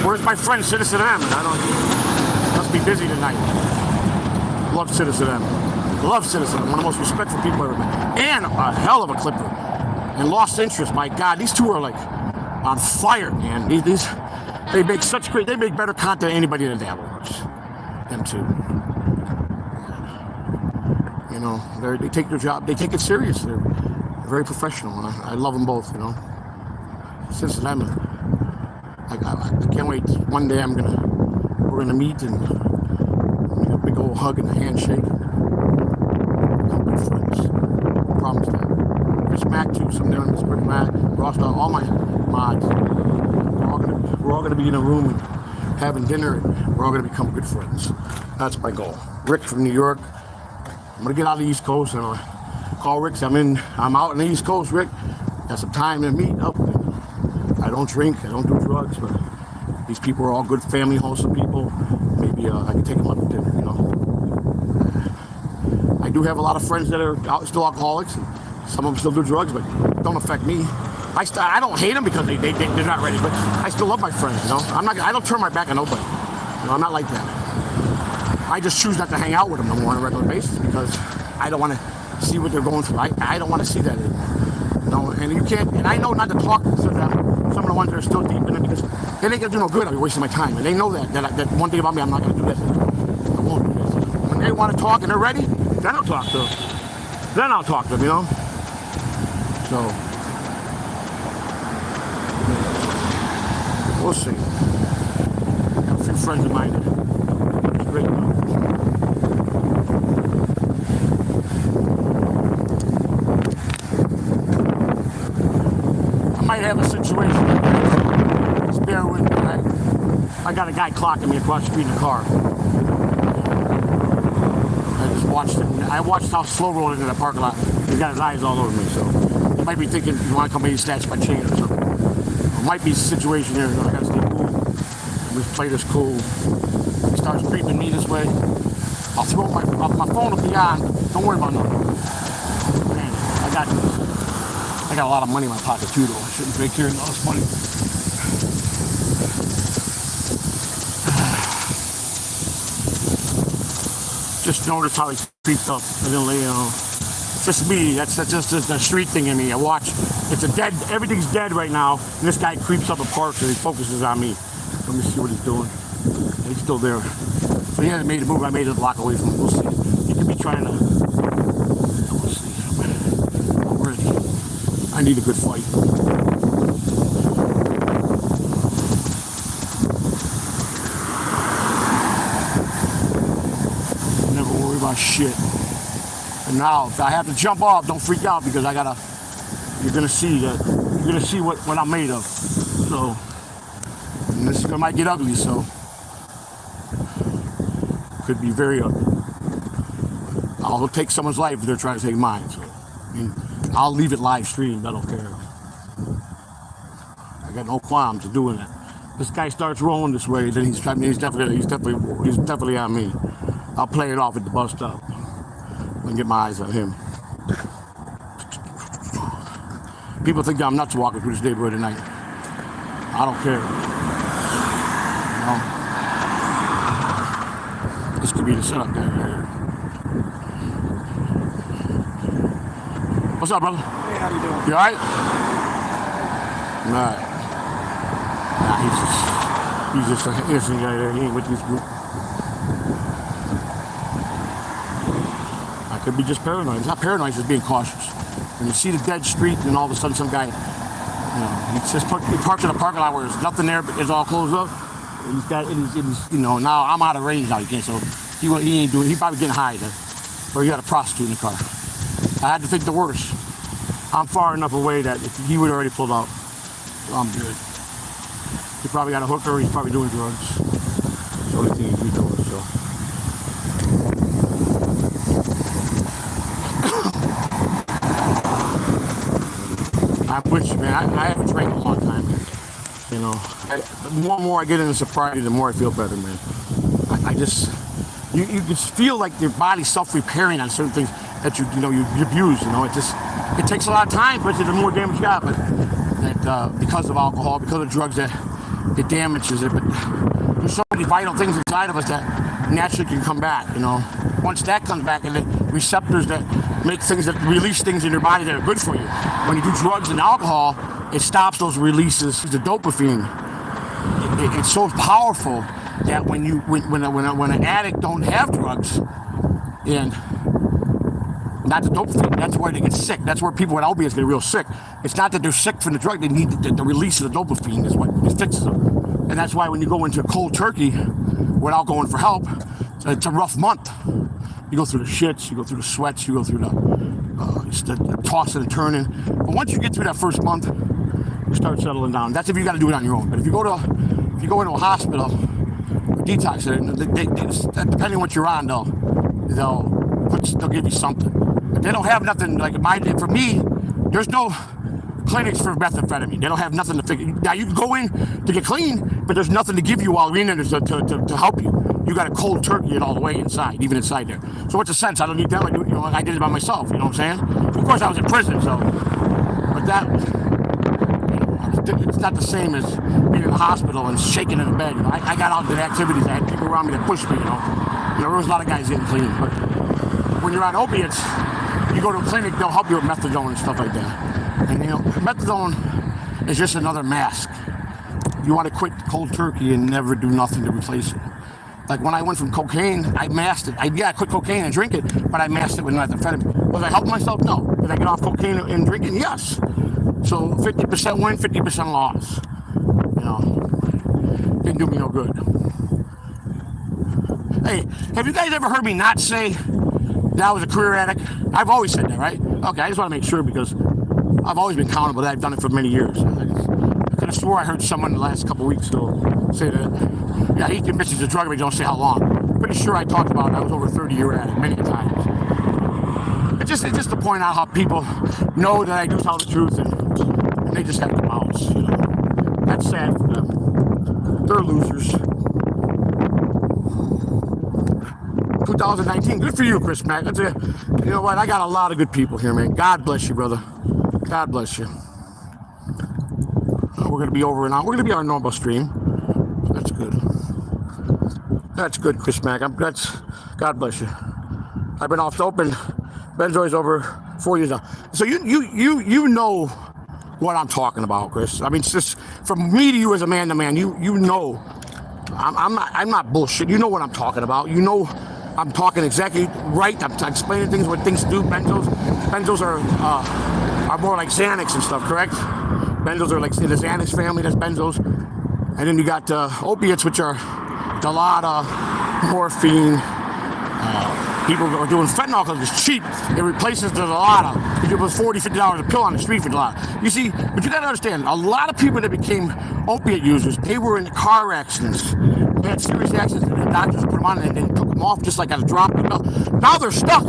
Where's my friend Citizen M? Must be busy tonight. Love Citizen M. Love Citizen M. One of the most respectful people I've ever met. And a hell of a clipper. And Lost Interest, my God, these two are like on fire, man. They make they make better content than anybody in the Dabble works. Them two. You know, they take their job, they take it serious. They're very professional, and I love them both, you know. Since then, I can't wait. One day we're gonna meet and a big old hug and a handshake. Become good friends. I promise that. Chris Mack too, someday I'm Chris Mack, Ross, all my mods. We're all gonna be in a room and having dinner, and we're all gonna become good friends. That's my goal. Rick from New York. I'm gonna get out of the East Coast and I'll call Rick. I'm out on the East Coast, Rick. Got some time to meet up. I don't drink, I don't do drugs, but these people are all good family, wholesome people. Maybe I can take them out to dinner, you know. I do have a lot of friends that are still alcoholics, and some of them still do drugs, but don't affect me. I don't hate them because they're not ready, but I still love my friends, you know. I don't turn my back on nobody. You know, I'm not like that. I just choose not to hang out with them no more on a regular basis because I don't want to see what they're going through. I don't want to see that anymore. You know, and you can't, and I know not to talk to them, some of the ones that are still deep in it, because it ain't gonna do no good. I'll be wasting my time. And they know that one thing about me, I'm not gonna do that. I won't do this. When they want to talk and they're ready, then I'll talk to them. Then I'll talk to them, you know? So, we'll see. I have a few friends of mine that are great now. I might have a situation. Just bear with me. I got a guy clocking me across the street in a car. I just watched him. I watched how slow rolling into the parking lot. He's got his eyes all over me, so he might be thinking you want to come in and snatch my chain or something. It might be a situation here. I gotta stay cool. We play this cool. He starts creeping me this way. I'll throw my phone will be on. Don't worry about nothing. Man, I got a lot of money in my pocket too, though. I shouldn't be carrying all this money. Just notice how he creeped up. And then, you know, just me. That's just the street thing in me. I watch. Everything's dead right now. And this guy creeps up and parks and he focuses on me. Let me see what he's doing. He's still there. So he hasn't made a move. I made it a block away from him. We'll see. He could be trying to. We'll see. I'm ready. I need a good fight. Never worry about shit. And now, if I have to jump off, don't freak out because you're gonna see what I'm made of. So, and this might get ugly. So, could be very ugly. I'll take someone's life if they're trying to take mine. So, I mean, I'll leave it live streamed. I don't care. I got no qualms of doing that. This guy starts rolling this way, then he's definitely on me. I'll play it off at the bus stop and get my eyes on him. People think I'm nuts walking through this neighborhood at night. I don't care. You know? This could be the setup down here. What's up, brother? Hey, how you doing? You alright? Nah. He's just an innocent guy there. He ain't with this group. I could be just paranoid. It's not paranoid, it's just being cautious. When you see the dead street and all of a sudden some guy, you know, he parks in a parking lot where there's nothing there, but it's all closed up. You know, now I'm out of range now, you can't, so he ain't doing, he probably getting high then. Or he got a prostitute in the car. I had to think the worst. I'm far enough away that he would already pulled out. So I'm good. He probably got a hooker, he's probably doing drugs. That's the only thing he'd be doing, so. I'm with you, man. I haven't drank in a long time. You know, the more and more I get into sobriety, the more I feel better, man. I just, you can feel like your body's self-repairing on certain things that you abuse. You know, it takes a lot of time, especially the more damage you got. But that because of alcohol, because of drugs, that it damages it. But there's so many vital things inside of us that naturally can come back. You know, once that comes back, and the receptors that make things that release things in your body that are good for you. When you do drugs and alcohol, it stops those releases. The dopamine, it's so powerful that when an addict don't have drugs, and not the dopamine, that's where they get sick. That's where people with opiates get real sick. It's not that they're sick from the drug; they need the release of the dopamine is what it fixes them. And that's why when you go into a cold turkey without going for help, it's a rough month. You go through the shits, you go through the sweats, you go through the tossing and turning. But once you get through that first month, you start settling down. That's if you got to do it on your own. But if you go into a hospital, or detox center, depending on what you're on, they'll give you something. But they don't have nothing like for me. There's no clinics for methamphetamine. They don't have nothing to figure. Now you can go in to get clean, but there's nothing to give you while you're in there to help you. You got a cold turkey it all the way inside, even inside there. So what's the sense? I don't need them. I did it by myself. You know what I'm saying? Of course, I was in prison, so. But it's not the same as being in the hospital and shaking in the bed. You know, I got out to the activities. I had people around me that pushed me. You know, there was a lot of guys getting clean. But when you're on opiates, you go to a clinic, they'll help you with methadone and stuff like that. And you know, methadone is just another mask. You want to quit cold turkey and never do nothing to replace it. Like when I went from cocaine, I masked it. I quit cocaine and drink it, but I masked it with methamphetamine. Was I helping myself? No. Did I get off cocaine and drinking? Yes. So 50% win, 50% loss. You know, didn't do me no good. Hey, have you guys ever heard me not say that I was a career addict? I've always said that, right? Okay, I just want to make sure because I've always been accountable that I've done it for many years. I could have swore I heard someone the last couple of weeks ago say that. Yeah, he convicted the drug, but don't say how long. Pretty sure I talked about I was over 30-year addict many times. It's just to point out how people know that I do tell the truth and they just have to bounce. You know, that's sad for them. They're losers. 2019, good for you, Chris Mack. That's it. You know what? I got a lot of good people here, man. God bless you, brother. God bless you. We're gonna be over and out. We're gonna be on a normal stream. That's good. That's good, Chris Mack. God bless you. I've been off dope and benzoids over 4 years now. So you know what I'm talking about, Chris. I mean, it's just from me to you as a man to man. You know, I'm not bullshit. You know what I'm talking about. You know, I'm talking exactly right. I'm explaining things what things do. Benzos are more like Xanax and stuff, correct? Benzos are like in the Xanax family. That's benzos, and then you got opiates, which are Dilaudid, morphine. People are doing fentanyl because it's cheap. It replaces the Dilaudid. It was $40, $50 a pill on the street for Dilaudid. You see, but you got to understand, a lot of people that became opiate users, they were in car accidents. They had serious accidents, and the doctors put them on and then took them off just like at a drop. Now they're stuck.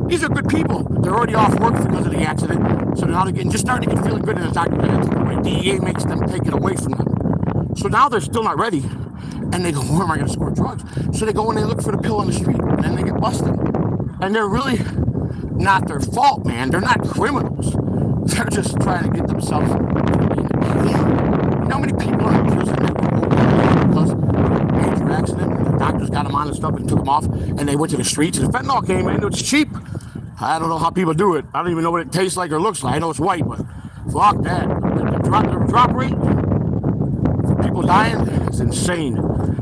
These are good people. They're already off work because of the accident. So now they're just starting to get feeling good in the doctor. DEA makes them take it away from them. So now they're still not ready. And they go, where am I going to score drugs? So they go and they look for the pill on the street. And then they get busted. And they're really not their fault, man. They're not criminals. They're just trying to get themselves in the. You know how many people are in prison because of a major accident? And the doctors got them on and stuff and took them off. And they went to the streets. And the fentanyl came in. It's cheap. I don't know how people do it. I don't even know what it tastes like or looks like. I know it's white, but fuck that. The drop rate for people dying is insane.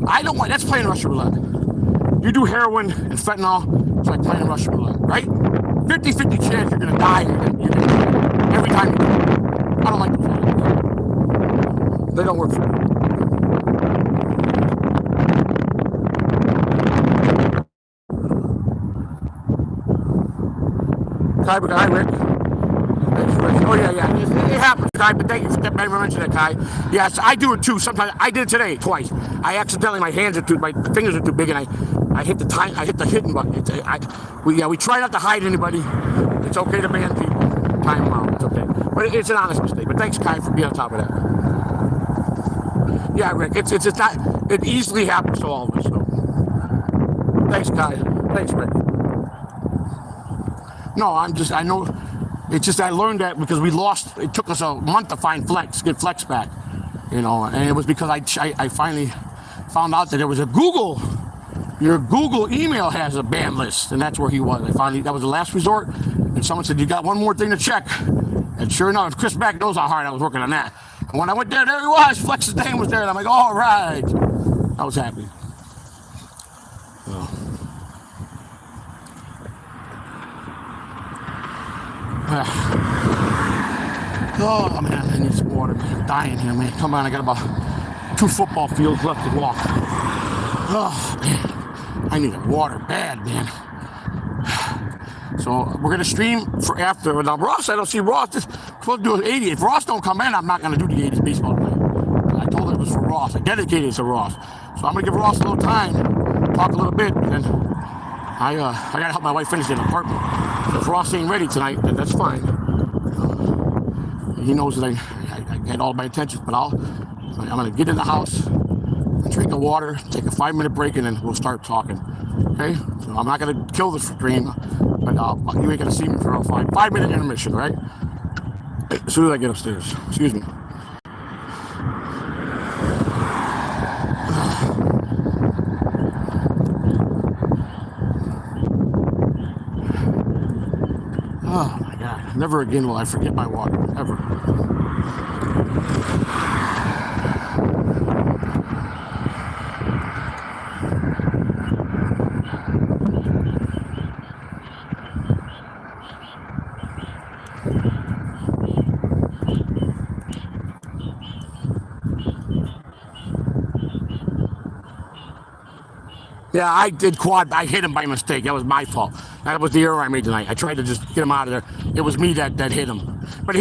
I don't want, that's playing Russian roulette. You do heroin and fentanyl, it's like playing Russian roulette, right? 50-50 chance you're gonna die every time you do it. I don't like those. They don't work for me. Hi, Rick. Oh, yeah. It happens, Kai, but thank you for mentioning that, Kai. Yes, I do it too. Sometimes I did it today twice. I accidentally, my fingers are too big, and I hit the hitting button. We try not to hide anybody. It's okay to ban people. Time them out. It's okay. But it's an honest mistake. But thanks, Kai, for being on top of that. Yeah, Rick, it's not, it easily happens to all of us. So. Thanks, Kai. Thanks, Rick. No, I know. It's just I learned that because we lost. It took us a month to get Flex back, you know, and it was because I finally found out that there was your Google email has a ban list, and that's where he was. That was the last resort, and someone said, you got one more thing to check, and sure enough, Chris Beck knows how hard I was working on that. And when I went there he was. Flex's name was there, and I'm like, all right. I was happy. So. Oh man, I need some water, man. I'm dying here, man. Come on, I got about 2 football fields left to walk. Oh man, I need water bad, man. So we're gonna stream for after. Now Ross, I don't see Ross. We're supposed to do an 80. If Ross don't come in, I'm not gonna do the 80s baseball play. I told him it was for Ross. I dedicated it to Ross. So I'm gonna give Ross a little time, talk a little bit, and then I gotta help my wife finish the apartment. If Ross ain't ready tonight, then that's fine. He knows that I get all my attention, but I'm gonna get in the house, drink the water, take a 5-minute break, and then we'll start talking. Okay? So I'm not gonna kill the stream, but you ain't gonna see me for a 5-minute intermission, right? As soon as I get upstairs. Excuse me. Oh my God. Never again will I forget my walk. Ever. Yeah, I did quad. I hit him by mistake. That was my fault. That was the error I made tonight. I tried to just get him out of there. It was me that hit him. But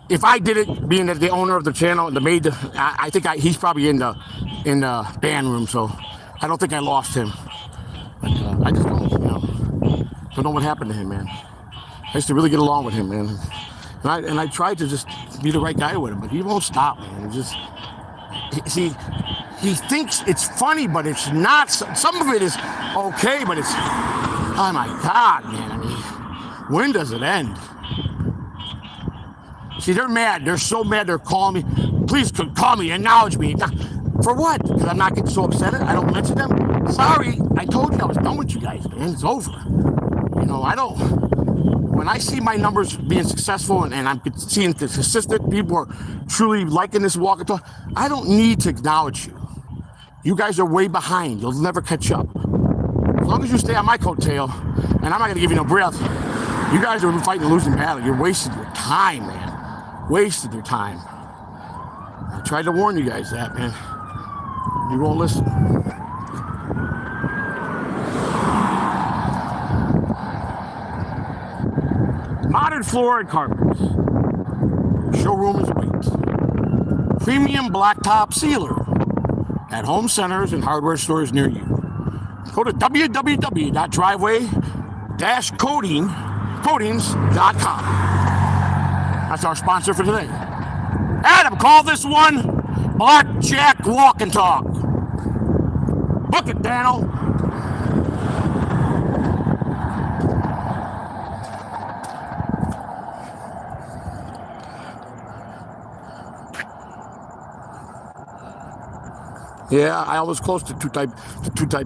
if I did it, being the owner of the channel, the maid, I think he's probably in the band room. So I don't think I lost him. But I just don't know what happened to him, man. I used to really get along with him, man. And I tried to just be the right guy with him, but he won't stop, man. He thinks it's funny, but it's not. Some of it is okay, but it's, oh my God, man. I mean, when does it end? See, they're mad. They're so mad. They're calling me. Please call me, acknowledge me. For what? Because I'm not getting so upset. I don't mention them. Sorry, I told you I was done with you guys, man. It's over. I don't. When I see my numbers being successful and I'm seeing the consistent people are truly liking this walk and talk, I don't need to acknowledge you. You guys are way behind. You'll never catch up. As long as you stay on my coattail, and I'm not going to give you no breath, you guys are fighting a losing battle. You're wasting your time, man. Wasted your time. I tried to warn you guys that, man. You won't listen. Modern floor and carpets. Showroom is wait. Premium blacktop sealer at home centers and hardware stores near you. Go to www.driveway-coatings.com. That's our sponsor for today. Adam, call this one Blackjack Walk and Talk. Book it, Daniel. Yeah, I was close to two-type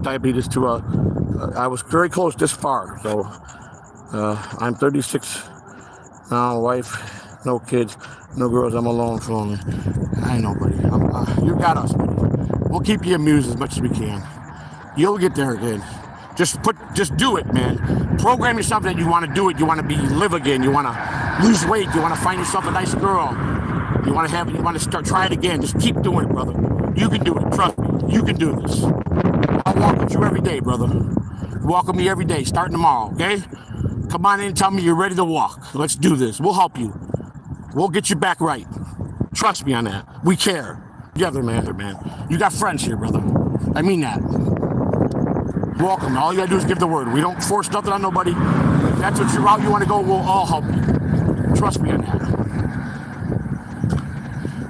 diabetes. I was very close this far. So I'm 36 now, wife, no kids, no girls. I'm alone for only. I know, buddy. You got us, buddy. We'll keep you amused as much as we can. You'll get there again. Just do it, man. Program yourself that you want to do it. You want to live again. You want to lose weight. You want to find yourself a nice girl. You want to try it again. Just keep doing it, brother. You can do it. Trust me. You can do this. I'll walk with you every day, brother. Walk with me every day, starting tomorrow, okay? Come on in and tell me you're ready to walk. Let's do this. We'll help you. We'll get you back right. Trust me on that. We care. Together, man. You got friends here, brother. I mean that. Welcome. All you gotta do is give the word. We don't force nothing on nobody. If that's what your route you want to go, we'll all help you. Trust me on that.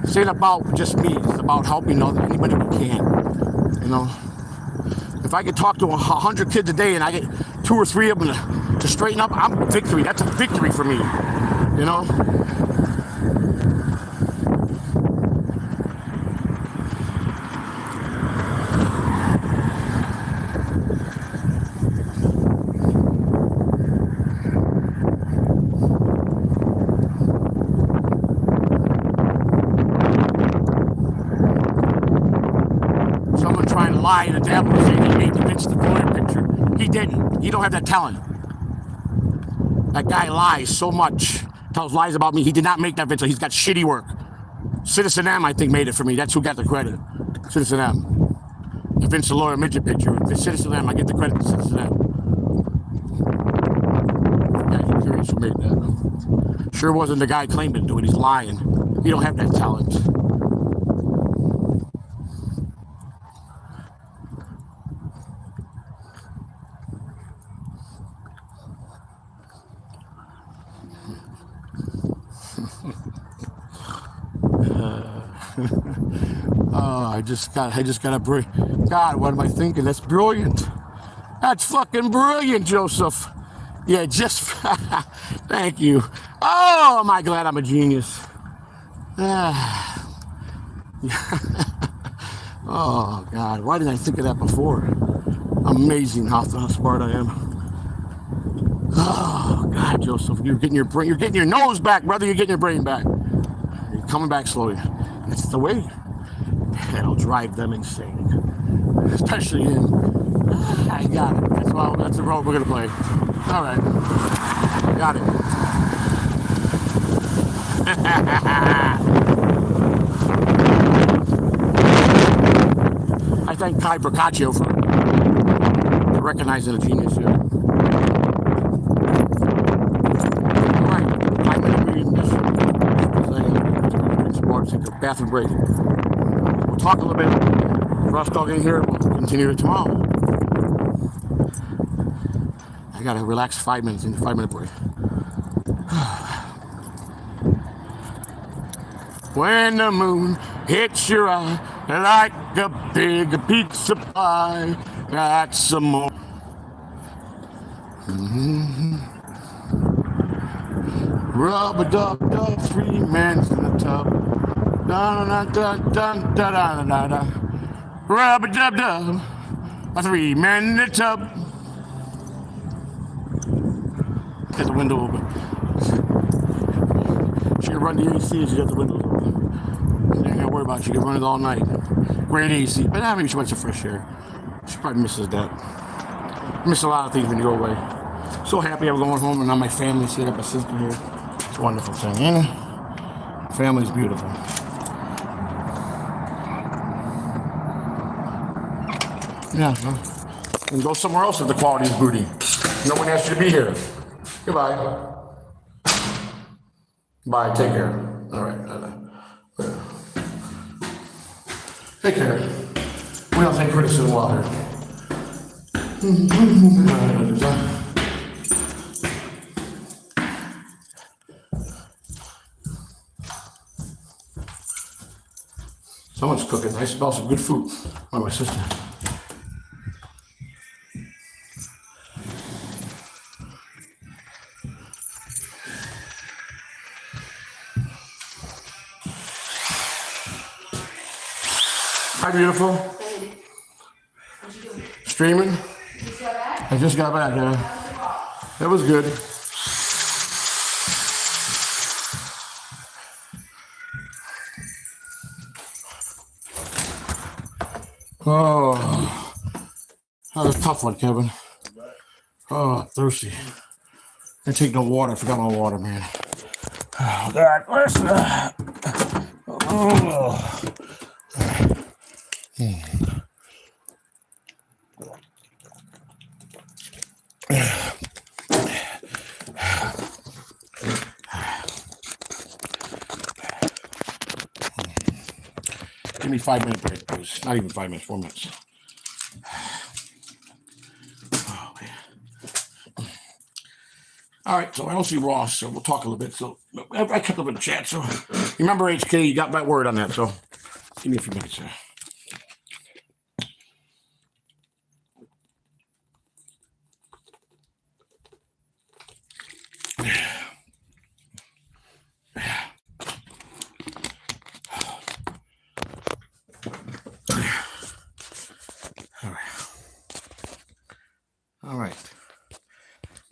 This ain't about just me. It's about helping anybody we can. If I could talk to 100 kids a day and I get 2 or 3 of them to straighten up, I'm victory. That's a victory for me. Someone trying to lie in a tablet saying he made the Vince DeCoy picture. He didn't. He don't have that talent. That guy lies so much. Tells lies about me. He did not make that video. He's got shitty work. Citizen M, I think, made it for me. That's who got the credit. Citizen M. The Vince the Lawyer midget picture. The Citizen M, I get the credit to Citizen M. I'm curious who made that. Sure wasn't the guy claiming to do it. He's lying. He don't have that talent. I just got a break. God, what am I thinking? That's brilliant. That's fucking brilliant, Joseph. Yeah, thank you. Oh, am I glad I'm a genius. Oh, God, why didn't I think of that before? Amazing how smart I am. Oh, God. Joseph, you're getting your brain, you're getting your nose back, brother. You're getting your brain back. You're coming back slowly. That's the way. It'll drive them insane, especially him. I got it. That's the road we're gonna play. All right, got it. I thank Kai Braccaccio for recognizing the genius here. All right, 5-minute meeting. Take a bathroom break. We'll talk a little bit. Ross dog in here. We'll continue it tomorrow. I gotta relax 5 minutes in 5-minute break. When the moon hits your eye like a big pizza pie, that's some more. Rub-a-dub-dub, 3 men in the tub. Da-da-da-da-da-da-da-da-da. Rub-a-dub-dub, 3 men in the tub. Get the window open. She can run the AC and she got the windows open. You ain't gotta worry about it. She can run it all night. Great AC. But maybe she wants some fresh air. She probably misses that. Miss a lot of things when you go away. So happy I'm going home and now my family's here. I got my sister here. It's a wonderful thing. You know? Family's beautiful. Yeah. And go somewhere else if the quality is booty. No one asked you to be here. Goodbye. Bye. Take care. All right. Take care. We don't take criticism while here. Someone's cooking. I smell some good food. Oh, my sister. Hi, beautiful. Streaming? I just got back, yeah. That was good. Oh, that was a tough one, Kevin. Oh, thirsty. Didn't take no water. I forgot my water, man. Oh, God, listen. Oh. Give me 5-minute break, please. Not even 5 minutes, 4 minutes. Oh, man. All right, so I don't see Ross, so we'll talk a little bit. So I kept up in the chat. So remember, HK, you got my word on that. So give me a few minutes here.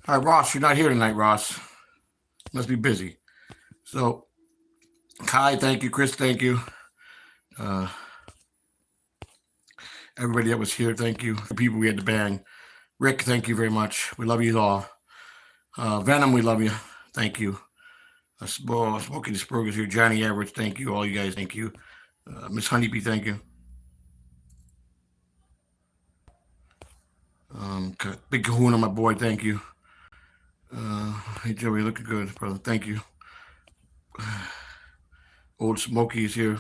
All right, Ross, you're not here tonight, Ross. Must be busy. So, Kai, thank you. Chris, thank you. Everybody that was here, thank you. The people we had to bang. Rick, thank you very much. We love you all. Venom, we love you. Thank you. Smoking the Spurgers here. Johnny Everett, thank you. All you guys, thank you. Miss Honeybee, thank you. Big Kahuna, my boy, thank you. Hey, Joey, looking good, brother. Thank you. Old Smokey is here.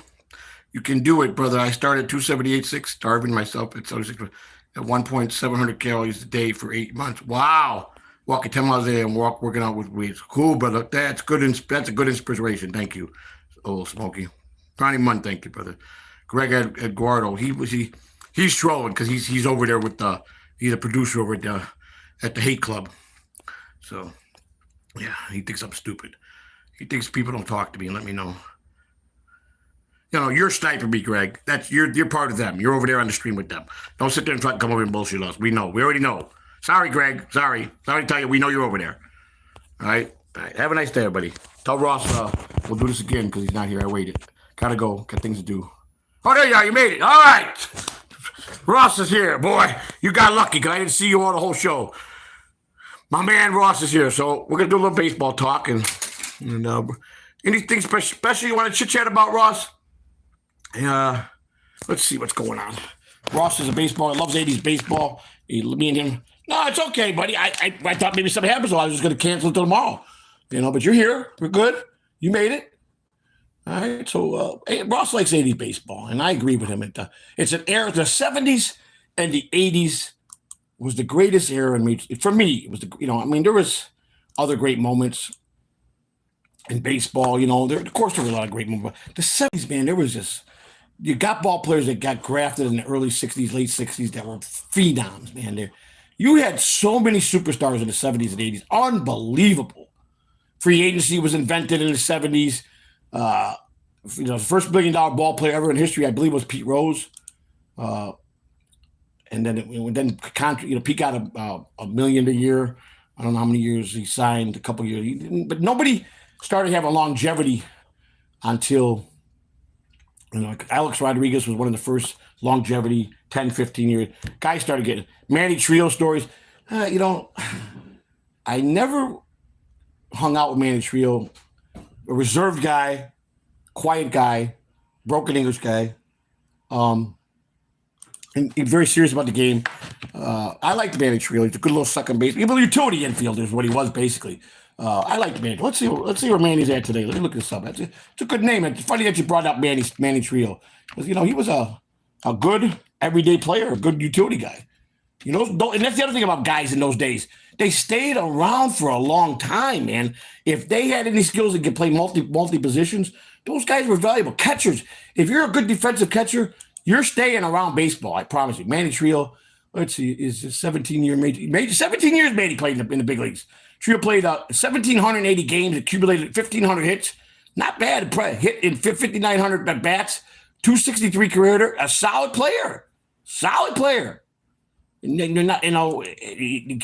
You can do it, brother. I started 278.6, starving myself at 1.700 calories a day for 8 months. Wow. Walking 10 miles a day and working out with weights. Cool, brother. That's good. That's a good inspiration. Thank you, Old Smokey. Ronnie Munn, thank you, brother. Greg Eduardo, he's trolling because he's over there with he's a producer over at the Hate Club. So, yeah, he thinks I'm stupid. He thinks people don't talk to me and let me know. You know, you're sniping me, Greg. You're part of them. You're over there on the stream with them. Don't sit there and try to come over and bullshit us. We know. We already know. Sorry, Greg. Sorry to tell you. We know you're over there. All right. All right. Have a nice day, everybody. Tell Ross we'll do this again because he's not here. I waited. Gotta go. Got things to do. Oh, there you are. You made it. All right. Ross is here. Boy, you got lucky because I didn't see you all the whole show. My man Ross is here. So we're going to do a little baseball talk. And anything special you want to chit-chat about, Ross? Let's see what's going on. Ross is a baseball. He loves 80s baseball. Me and him. No, it's okay, buddy. I thought maybe something happened, so I was just going to cancel until tomorrow. But you're here. We're good. You made it. All right. So Ross likes 80s baseball, and I agree with him. It's an era. The 70s and the 80s was the greatest era in me. For me, it was there was other great moments in baseball. Of course, there were a lot of great moments. The 70s, man, there was just. You got ball players that got grafted in the early 60s, late 60s that were phenoms, man. You had so many superstars in the 70s and 80s. Unbelievable. Free agency was invented in the 70s. The first $1 billion ball player ever in history, I believe, was Pete Rose. And then Pete got $1 million a year. I don't know how many years he signed, a couple years. But nobody started having longevity until... Alex Rodriguez was one of the first longevity, 10, 15 years. Guys started getting Manny Trio stories. I never hung out with Manny Trio, a reserved guy, quiet guy, broken English guy, and he's very serious about the game. I liked Manny Trio. He's a good little second base. He's a utility infielder is what he was basically. I like Manny. Let's see where Manny's at today. Let me look this up. It's a good name. It's funny that you brought up Manny Trio. Because, he was a good everyday player, a good utility guy. And that's the other thing about guys in those days. They stayed around for a long time, man. If they had any skills that could play multi positions, those guys were valuable. Catchers. If you're a good defensive catcher, you're staying around baseball, I promise you. Manny Trio, let's see, is a 17-year major. 17 years Manny played in the big leagues. Trio played 1,780 games, accumulated 1,500 hits. Not bad. Hit in 5,900 at bats, 263 career hitter. A solid player. Solid player. And you're not, you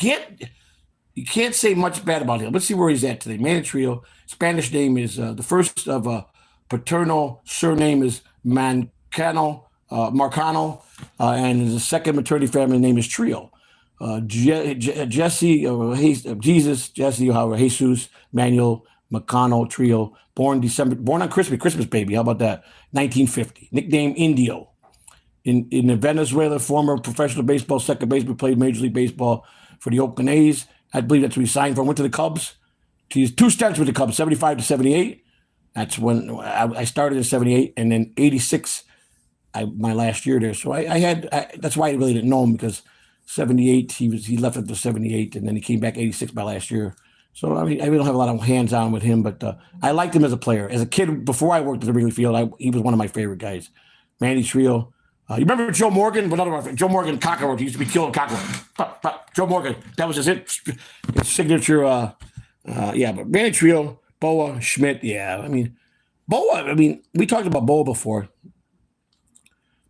can't say much bad about him. Let's see where he's at today. Manny Trio. Spanish name is the first of paternal surname is Marcano, and his second maternity family name is Trio. Jesse Manuel Macano Trio, born on Christmas baby. How about that? 1950. Nickname Indio. In Venezuela, former professional baseball second baseman, played Major League Baseball for the Oakland A's. I believe that's where he signed from. Went to the Cubs. He's 2 stints with the Cubs, 75 to 78. That's when I started in 78, and then 86. My last year there. So that's why I really didn't know him, because 78, he left after 78, and then he came back 86 by last year. So, I really don't have a lot of hands-on with him, but I liked him as a player. As a kid, before I worked at the Wrigley Field, he was one of my favorite guys. Manny Trio. You remember Joe Morgan? Joe Morgan, cockroach. He used to be killing cockroach. Joe Morgan. That was his signature. But Manny Trio, Boa, Schmidt. Yeah, Boa. We talked about Boa before.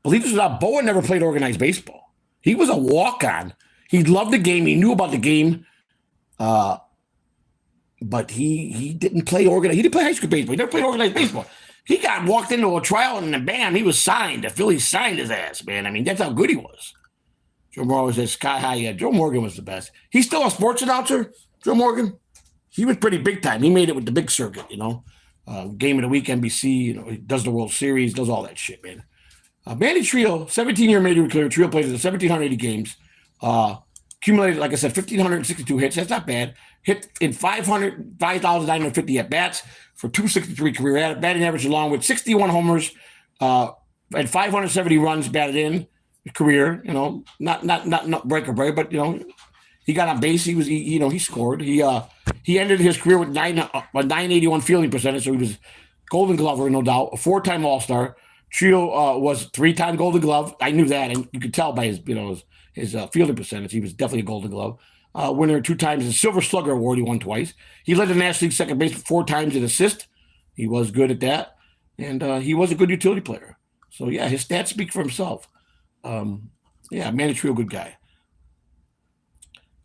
Believe this or not, Boa never played organized baseball. He was a walk-on. He loved the game. He knew about the game. But he didn't play organized. He didn't play high school baseball. He never played organized baseball. He got walked into a trial and bam, he was signed. The Phillies signed his ass, man. That's how good he was. Joe Morgan was at sky high. Yeah, Joe Morgan was the best. He's still a sports announcer, Joe Morgan. He was pretty big time. He made it with the big circuit, Game of the Week, NBC. He does the World Series, does all that shit, man. Manny Trio, 17-year major league career. Trio played in 1,780 games. Accumulated, like I said, 1,562 hits. That's not bad. Hit in 5,950 at bats for 263 career batting average, along with 61 homers and 570 runs batted in his career. Not break or break, but he got on base. He scored. He ended his career with a 981 fielding percentage, so he was Golden Glover, no doubt, a 4-time All-Star. Trio was 3-time Golden Glove. I knew that, and you could tell by his fielding percentage. He was definitely a Golden Glove. Winner 2 times. The Silver Slugger Award he won twice. He led the National League second base 4 times in assist. He was good at that, and he was a good utility player. So yeah, his stats speak for himself. Manny Trio, good guy.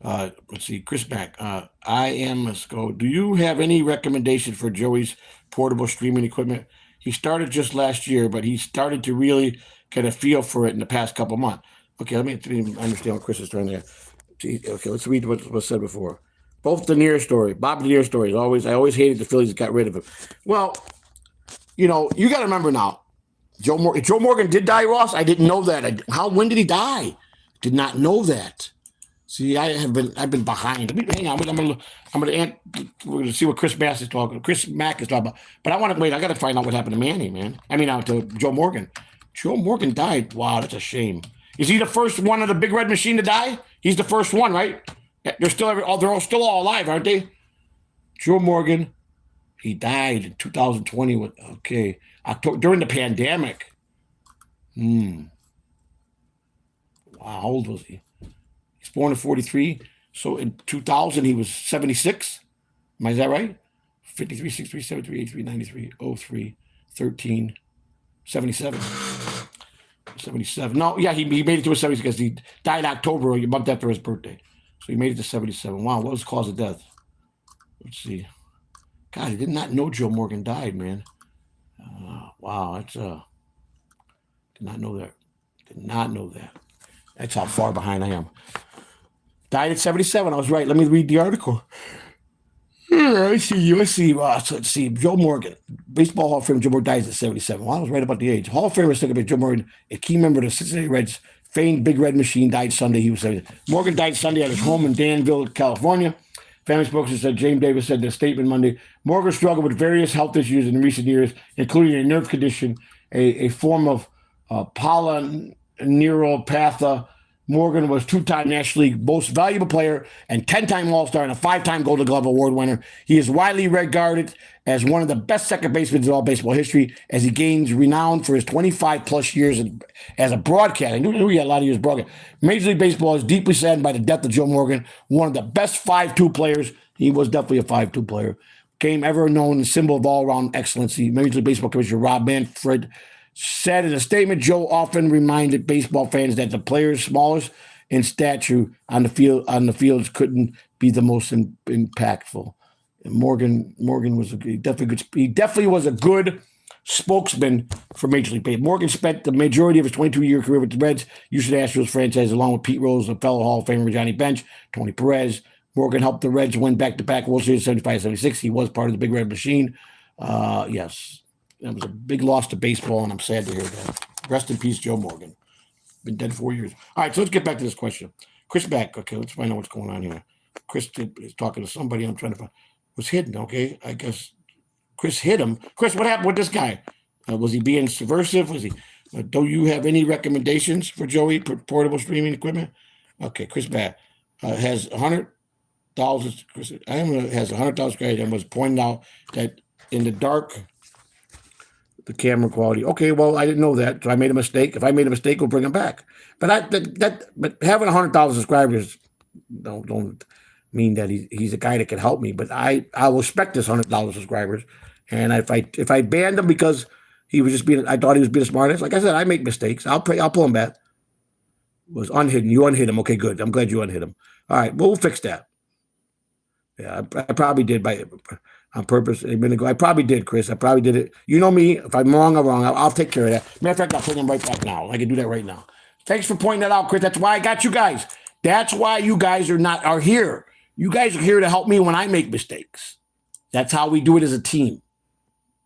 Let's see, Chris Mack. Let's go. Do you have any recommendation for Joey's portable streaming equipment? He started just last year, but he started to really get a feel for it in the past couple months. Okay, let me understand what Chris is trying to. Okay, let's read what was said before. Both Denier story, Bob Denier story is always. I always hated the Phillies got rid of him. Well, you got to remember now. Joe Morgan did die, Ross. I didn't know that. When did he die? Did not know that. See, I've been behind. Hang on, we're gonna see what Chris Mack is talking about. But I want to wait. I got to find out what happened to Manny, man. To Joe Morgan. Joe Morgan died. Wow, that's a shame. Is he the first one of the Big Red Machine to die? He's the first one, right? They're still all alive, aren't they? Joe Morgan, he died in 2020. October during the pandemic. Wow, how old was he? He's born in 43. So in 2000, he was 76. Is that right? 53, 63, 73, 83, 93, 03, 13, 77. 77. No, yeah, he made it to his 70s because he died October, a month after his birthday. So he made it to 77. Wow, what was the cause of death? Let's see. God, I did not know Joe Morgan died, man. Wow, that's did not know that. Did not know that. That's how far behind I am. Died at 77. I was right. Let me read the article. Let's see. Joe Morgan, Baseball Hall of Fame. Joe Morgan dies at 77. Well, I was right about the age. Hall of Famer about Joe Morgan, a key member of the Cincinnati Reds famed Big Red Machine, died Sunday. He was 70. Morgan died Sunday at his home in Danville, California. Family spokesman said, James Davis said in a statement Monday, Morgan struggled with various health issues in recent years, including a nerve condition, a form of polyneuropathy. Morgan was two-time National League Most Valuable Player and 10-time All-Star and a 5-time Golden Glove Award winner. He is widely regarded as one of the best second basemen in all baseball history as he gains renown for his 25-plus years as a broadcaster. I knew he had a lot of years broadcasting. Major League Baseball is deeply saddened by the death of Joe Morgan, one of the best 5'2 players. He was definitely a 5'2 player. Game ever known, a symbol of all-around excellency. Major League Baseball Commissioner Rob Manfred said in a statement, Joe often reminded baseball fans that the players smallest in stature on the fields couldn't be the most impactful. And Morgan was he definitely was a good spokesman for Major League Baseball. Morgan spent the majority of his 22-year career with the Reds, Houston Astros franchise, along with Pete Rose, a fellow Hall of Famer Johnny Bench, Tony Perez. Morgan helped the Reds win back-to-back World Series 75-76. He was part of the Big Red Machine. Yes. That was a big loss to baseball, and I'm sad to hear that. Rest in peace, Joe Morgan. Been dead 4 years. All right, so let's get back to this question. Chris Beck. Okay, let's find out what's going on here. Chris is talking to somebody. I'm trying to find. Was hidden, okay? I guess Chris hit him. Chris, what happened with this guy? Was he being subversive? Was he? Do you have any recommendations for Joey portable streaming equipment? Okay, Chris Beck has $100,000. Has $100,000 and was pointing out that in the dark, the camera quality. Okay, well, I didn't know that, so I made a mistake. If I made a mistake, we'll bring him back. But but having 100,000 subscribers don't mean that he's a guy that can help me. But I will respect this 100,000 subscribers. And if I banned him because he was just I thought he was being a smartass. Like I said, I make mistakes. I'll pull him back. Was unhidden. You unhid him. Okay, good. I'm glad you unhid him. All right, we'll fix that. Yeah, I probably did on purpose a minute ago. I probably did, Chris. I probably did it. You know me. If I'm wrong, I'm wrong. I'll take care of that. Matter of fact, I'll put him right back now. I can do that right now. Thanks for pointing that out, Chris. That's why I got you guys. That's why you guys are here. You guys are here to help me when I make mistakes. That's how we do it as a team.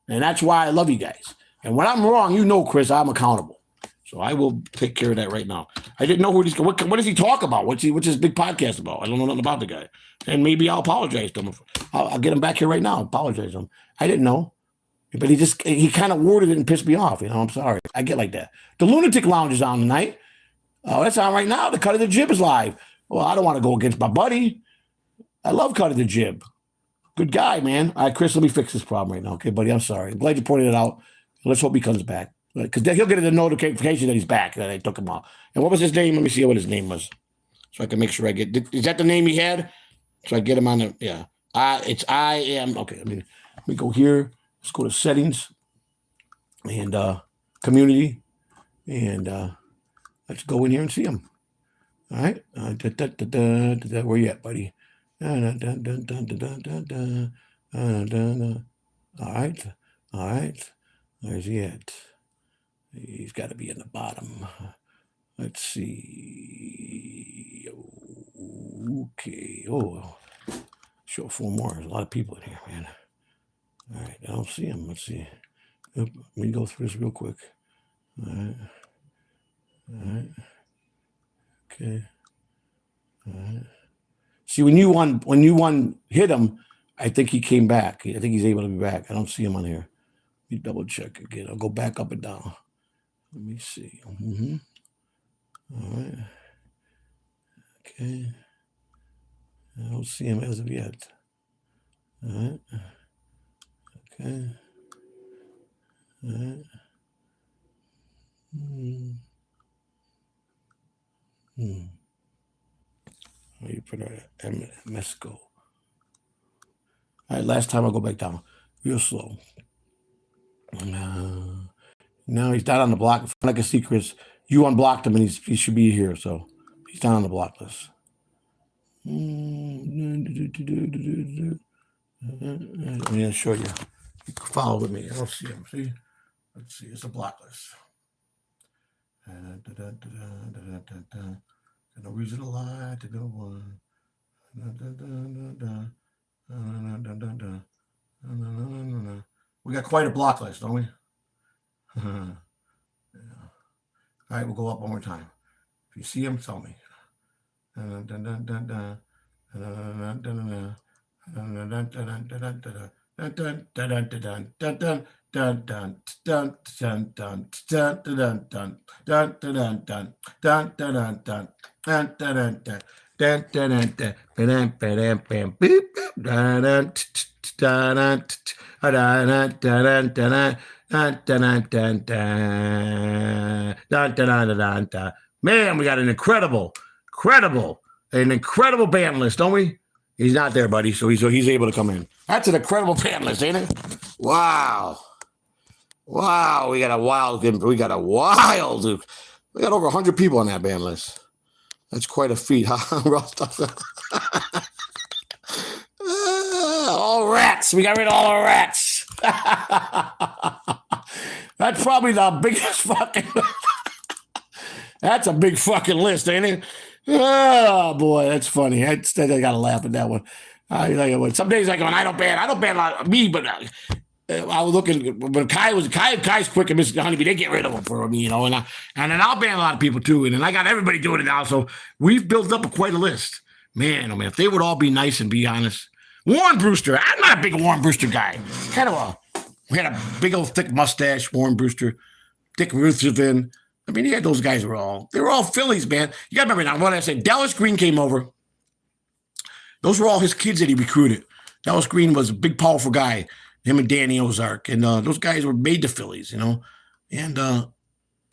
And that's why I love you guys. And when I'm wrong, Chris, I'm accountable. So I will take care of that right now. I didn't know what does he talk about? What's his big podcast about? I don't know nothing about the guy. And maybe I'll apologize to him. I'll get him back here right now and apologize to him. I didn't know. But he kind of worded it and pissed me off. I'm sorry. I get like that. The Lunatic Lounge is on tonight. Oh, that's on right now. The Cut of the Jib is live. Well, I don't want to go against my buddy. I love Cut of the Jib. Good guy, man. All right, Chris, let me fix this problem right now. Okay, buddy, I'm sorry. I'm glad you pointed it out. Let's hope he comes back. Because he'll get a notification that he's back, that I took him out. And what was his name? Let me see what his name was. So I can make sure I get... Is that the name he had? So I get him on the... Yeah. It's I am... Okay, let me go here. Let's go to settings. And community. And let's go in here and see him. All right. Where you at, buddy? All right. All right. Where's he at? He's got to be in the bottom. Let's see. Okay. Oh, show 4 more. There's a lot of people in here, man. All right. I don't see him. Let's see. Let me go through this real quick. All right. All right. Okay. All right. See, when you hit him, I think he came back. I think he's able to be back. I don't see him on here. Let me double check again. I'll go back up and down. Let me see. All right. Okay. I don't see him as of yet. All right. Okay. All right. Oh, you put a Mesco. All right, last time I'll go back down. Real slow. No, he's not on the block. From what I can see, Chris, you unblocked him and he should be here, so he's not on the block list. Let me show you. Follow with me. I don't see him. See? Let's see. It's a block list. No reason to lie to no one. We got quite a block list, don't we? Yeah. All right, we'll go up one more time. If you see him, tell me. Man, we got an incredible band list, don't we? He's not there, buddy, so he's able to come in. That's an incredible band list, ain't it? Wow, we got over 100 people on that band list. That's quite a feat, huh? All rats. We got rid of all our rats. That's probably the biggest fucking. That's a big fucking list, ain't it? Oh boy, that's funny. I gotta laugh at that one. Some days I go, and I don't ban a lot of me, but I was looking. But Kai's quick and Mr. Honeybee, they get rid of him for me, and then I'll ban a lot of people too, and then I got everybody doing it now. So we've built up quite a list, man. I mean, if they would all be nice and be honest. Warren Brewster, I'm not a big Warren Brewster guy. We had a big old thick mustache, Warren Brewster, Dick Ruthven. I mean, those guys they were all Phillies, man. You got to remember now, what I said, Dallas Green came over. Those were all his kids that he recruited. Dallas Green was a big, powerful guy, him and Danny Ozark. And those guys were made to Phillies, And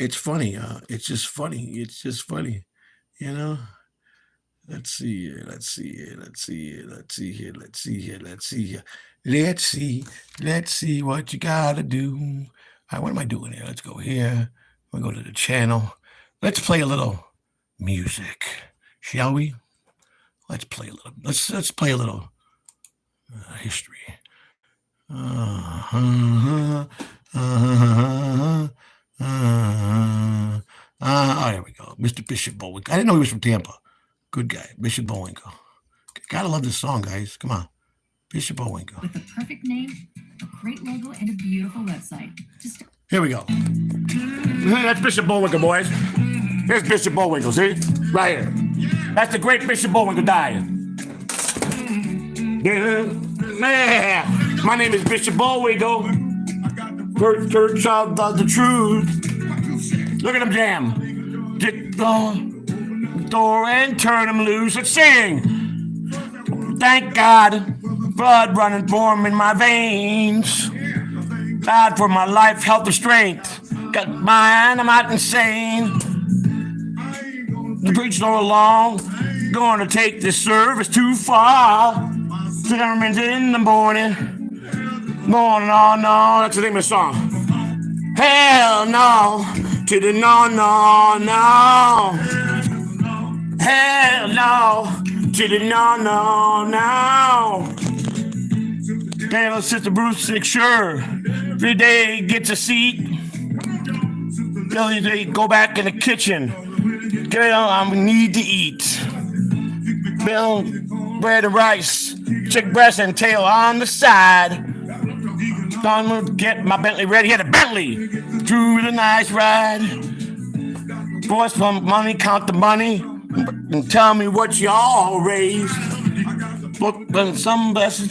it's funny. It's just funny, Let's see here. Let's see what you got to do. All right, what am I doing here? Let's go here. We'll go to the channel. Let's play a little music, shall we? Let's play a little. Let's play a little history. Oh, there we go. Mr. Bishop Bullwinkle. I didn't know he was from Tampa. Good guy, Bishop Bullwinkle. Gotta love this song, guys. Come on. Bishop Bullwinkle. With the perfect name, a great logo, and a beautiful website. Here we go. That's Bishop Bullwinkle, boys. Here's Bishop Bullwinkle, see? Right here. That's the great Bishop Bullwinkle dying. Yeah. Man, my name is Bishop Bullwinkle. Church of the truth. Look at him jam. Get the door and turn him loose. Let's sing. Thank God, blood running warm in my veins. God for my life, health, and strength. Got mine, I'm not insane. The preaching all along, gonna take this service too far. Sermons in the morning, oh no, that's the name of the song. Hell no, to the no. Hell no to the no, no, no. Hey, Sister Bruce, sure. Every day gets a seat. They go back in the kitchen. Girl, I need to eat. Bill, bread and rice, chicken breast and tail on the side. Gonna get my Bentley ready. Had a Bentley. Through the nice ride. Boys from money, count the money, and tell me what y'all raised. Book and some blessed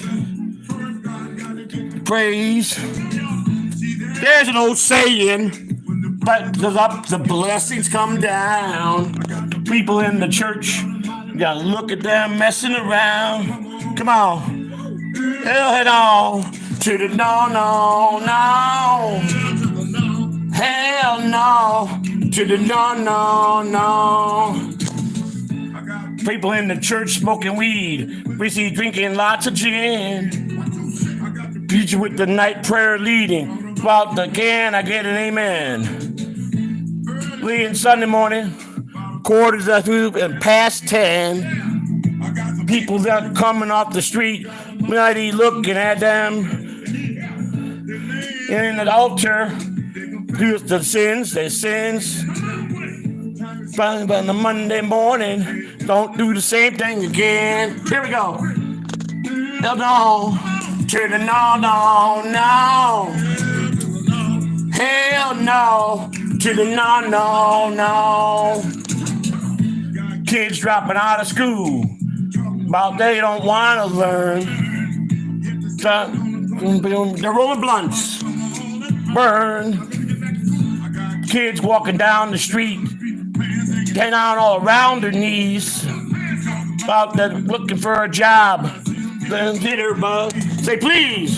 praise. There's an old saying, but up the blessings come down. People in the church, you gotta look at them messing around. Come on, hell head on to the no, no, no. Hell no to the no, no, no. People in the church smoking weed. We see drinking lots of gin. Preacher with the night prayer leading. About the can, I get an amen. Leading Sunday morning, quarters to and past 10. People that coming off the street, mighty looking at them. In the altar, here's the sins, their sins. But on the Monday morning, don't do the same thing again. Here we go. No, no, to the no, no, no. Hell no, to the no, no, no. Kids dropping out of school, about they don't want to learn. They're rolling blunts, burn. Kids walking down the street, getting out all around their knees, about that looking for a job. Then hit her, bud. Say please.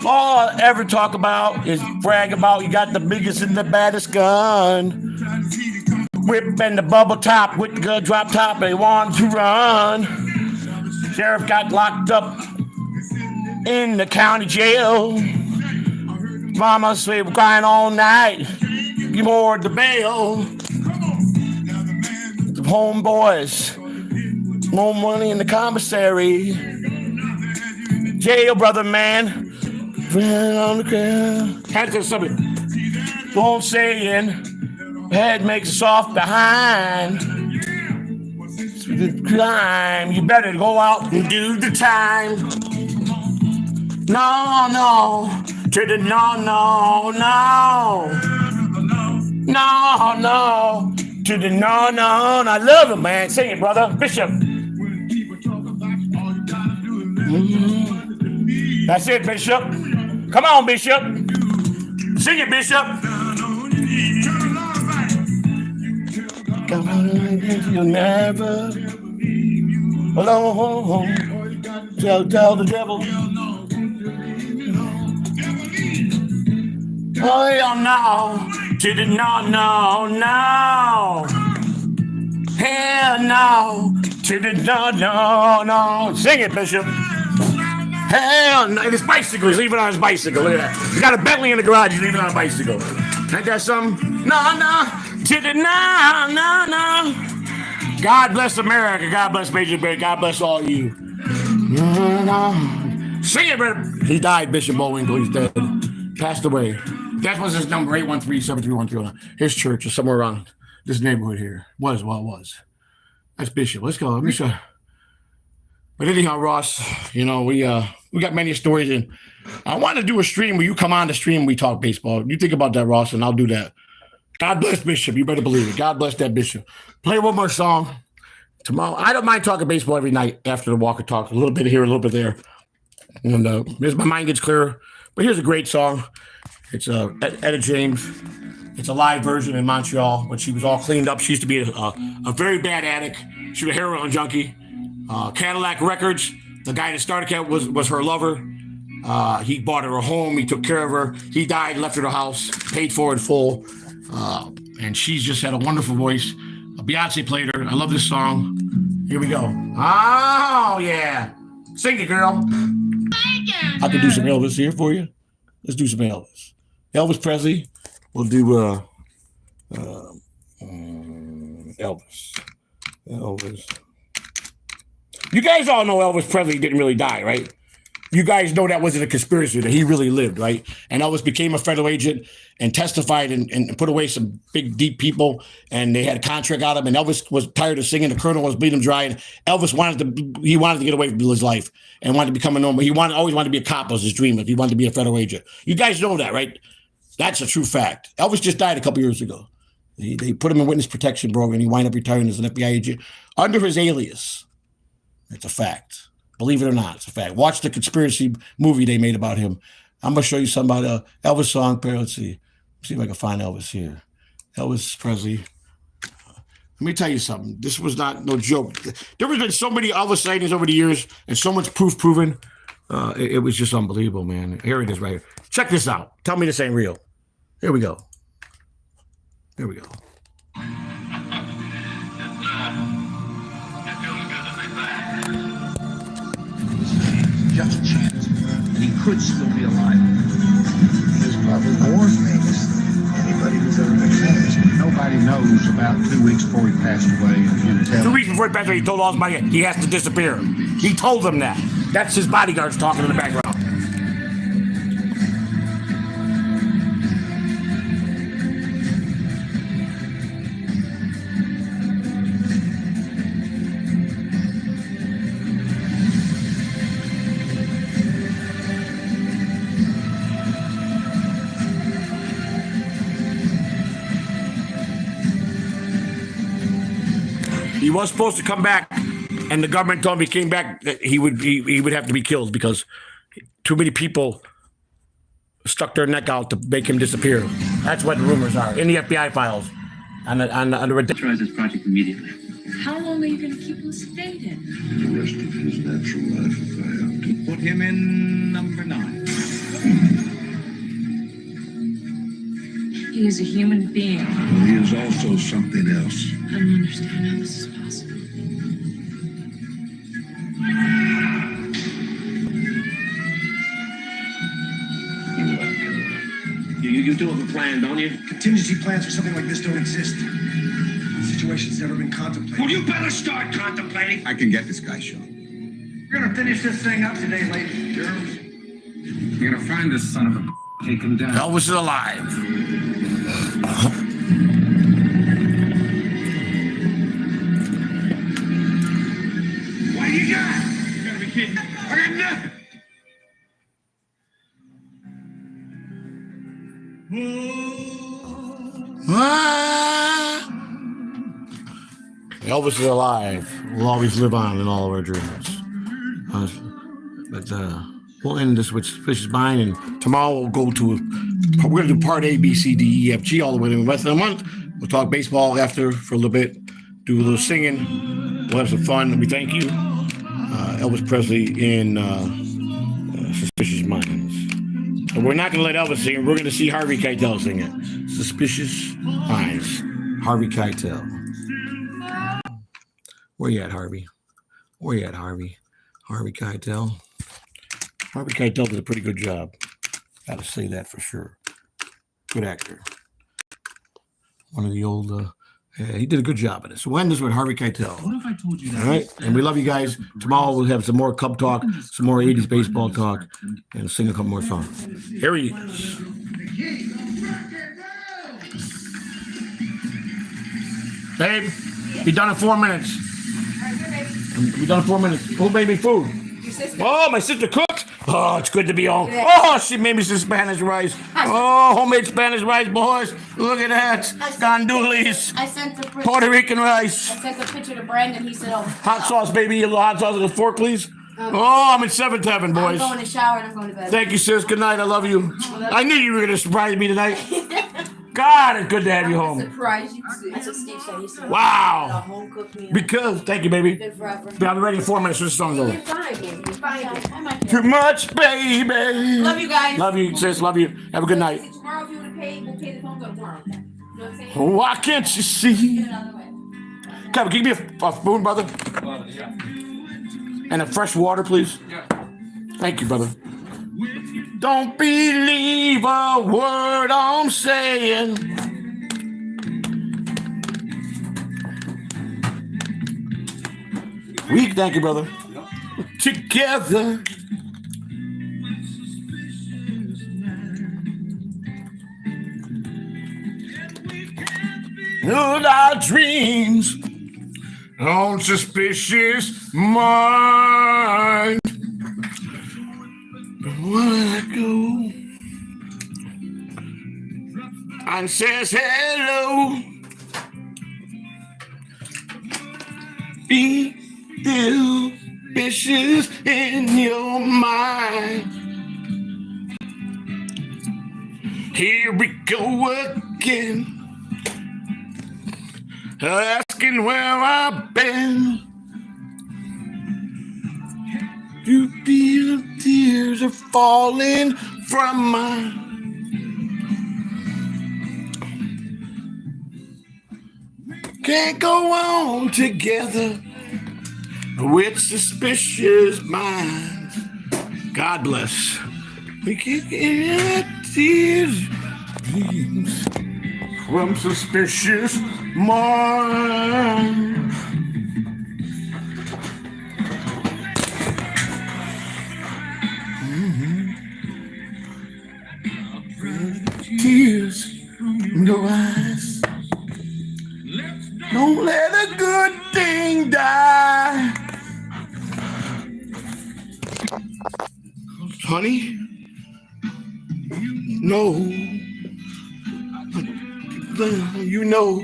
All I ever talk about is brag about you got the biggest and the baddest gun. Whip and the bubble top with the drop top. They want to run. Sheriff got locked up in the county jail. Mama said we're crying all night. Give more the bail. The homeboys, more money in the commissary. Jail, brother, man. Friend on the ground. Had to something. Won't saying, head makes us off behind. Crime, you better go out and do the time. No, no, to the no, no, no. No, no, to the no, no. I love it, man. Sing it, brother. Bishop. That's it, Bishop. Come on, Bishop. Sing it, Bishop. You'll never alone. Tell the devil. Oh, yeah, no. To the no, no, no. Hell no. To the no, no, no. Sing it, Bishop. Hell no. His bicycle. He's leaving on his bicycle. Look at that. He's got a Bentley in the garage. He's leaving on a bicycle. Ain't that something? No, no. To the no, no, no. God bless America. God bless Major Bear. God bless all you. No, no. Sing it, brother. He died, Bishop Bullwinkle. He's dead. Passed away. That was his number, 813-731-309. His church is somewhere around this neighborhood here. Was. That's Bishop. Let's go. Let me show. But anyhow, Ross, you know, we got many stories, and I want to do a stream where you come on the stream and we talk baseball. You think about that, Ross, and I'll do that. God bless Bishop. You better believe it. God bless that Bishop. Play one more song. Tomorrow, I don't mind talking baseball every night after the Walker Talk. A little bit here, a little bit there. And as my mind gets clearer. But here's a great song. It's Etta James. It's a live version in Montreal when she was all cleaned up. She used to be a very bad addict. She was a heroin junkie. Cadillac Records, the guy that started Cat was her lover. He bought her a home. He took care of her. He died, left her the house, paid for it in full. And she's just had a wonderful voice. Beyonce played her. I love this song. Here we go. Oh, yeah. Sing it, girl. I could do some Elvis here for you. Let's do some Elvis. Elvis Presley. We'll do Elvis. Elvis. You guys all know Elvis Presley didn't really die, right? You guys know that wasn't a conspiracy, that he really lived, right? And Elvis became a federal agent and testified and put away some big, deep people, and they had a contract out of him, and Elvis was tired of singing. The colonel was bleeding him dry, and Elvis wanted to get away from his life and wanted to become a normal. He always wanted to be a cop, was his dream. He wanted to be a federal agent. You guys know that, right? That's a true fact. Elvis just died a couple years ago. They put him in witness protection program, and he wound up retiring as an FBI agent under his alias. It's a fact. Believe it or not, it's a fact. Watch the conspiracy movie they made about him. I'm going to show you some about Elvis song. Let's see. See if I can find Elvis here. Elvis Presley. Let me tell you something. This was not no joke. There has been so many Elvis sightings over the years, and so much proof proven. It was just unbelievable, man. Here it is right here. Check this out. Tell me this ain't real. Here we go. Here we go. Just a chance. He could still be alive. He's probably more famous than anybody who's ever been famous. Nobody knows about 2 weeks before he passed away. And 2 weeks before he passed away, he told all his body he has to disappear. He told them that. That's his bodyguards talking in the background. He was supposed to come back, and the government told him he came back that he would have to be killed because too many people stuck their neck out to make him disappear. That's what the rumors are in the FBI files. On the Tries this project immediately. How long are you going to keep him sedated? The rest of his natural life, if I have to. Put him in number 9. He is a human being. Well, he is also something else. I don't understand how this is possible. You do have a plan, don't you? contingency plans for something like this don't exist. The situation's never been contemplated. Well, you better start contemplating. I can get this guy shot. We're gonna finish this thing up today, ladies and germs. You're gonna find this son of a take him down. Elvis is alive. What do you got? You gotta be kidding. I got nothing. Elvis is alive. We'll always live on in all of our dreams. But we'll end this with Suspicious Mind, and tomorrow we're going to do part A, B, C, D, E, F, G, all the way to the rest of the month. We'll talk baseball after for a little bit, do a little singing. We'll have some fun. We thank you. Elvis Presley in Suspicious Minds. And we're not going to let Elvis sing it. We're going to see Harvey Keitel sing it. Suspicious Minds. Harvey Keitel. Where you at, Harvey? Where you at, Harvey? Harvey Keitel. Harvey Keitel did a pretty good job. Got to say that for sure. Good actor. One of the old... he did a good job at it. So we'll end this with Harvey Keitel. What if I told you that? All right, and we love you guys. Tomorrow we'll have some more Cub talk, some more 80s baseball talk, and sing a couple more songs. Here he is. Babe, be done in 4 minutes. Be done in 4 minutes. Who made me food? Oh, my sister cooked. Oh, it's good to be home. Oh, she made me some Spanish rice. Oh, homemade Spanish rice, boys. Look at that. Gandules. I sent the Puerto Rican rice. I sent the picture to Brandon. He said, "Oh, Hot sauce, baby. A little hot sauce with a fork, please." Oh, I'm in 7th heaven, boys. I'm going to shower and I'm going to bed." Thank you, sis. Good night. I love you. I knew you were going to surprise me tonight. God, it's good to have you home. Surprise you. That's what Steve said. He said, Wow. "A home cooked meal." Because, thank you, baby. Good forever. I'll be ready in 4 minutes when the song's over. You're fine, baby. You're fine. I might be. Too much, baby. Love you guys. Love you, sis. Love you. Have a good night. Tomorrow, if you want to pay, we'll pay the phone bill tomorrow. Okay? You know what I'm saying? Why can't you see? Get it out of the way. Kevin, give me a spoon, brother. And a fresh water, please. Thank you, brother. Don't believe a word I'm saying. Weak, thank you, brother. Together. Build our dreams on suspicious mind. When I go and says hello, be suspicious in your mind. Here we go again, asking where I've been. You feel tears are falling from my can't go on together with suspicious minds. God bless. We can't get tears from suspicious minds. Tears in your eyes. Don't let a good thing die. Honey? No. You know.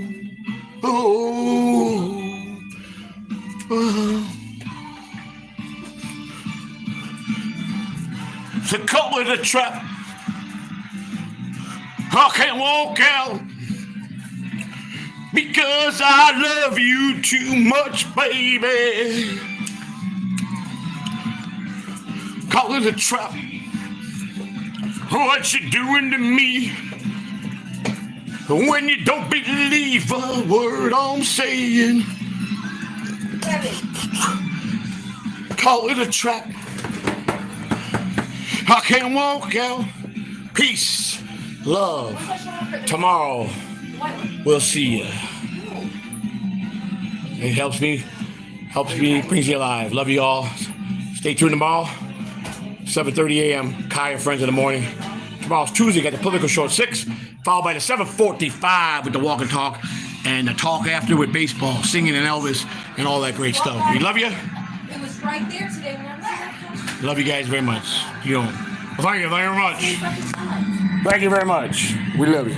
To cover the trap. I can't walk out because I love you too much, baby. Call it a trap. What you doing to me when you don't believe a word I'm saying? Call it a trap. I can't walk out. Peace. Love. Tomorrow we'll see you. It helps me, brings me alive. Love you all. Stay tuned tomorrow, 7:30 a.m. Kaya Friends in the morning. Tomorrow's Tuesday, got the political show at 6, followed by the 7:45 with the walk and talk, and the talk after with baseball, singing and Elvis, and all that great stuff. We love you. It was right there today when I left. Love you guys very much. You know, thank you very much. Thank you very much. We love you.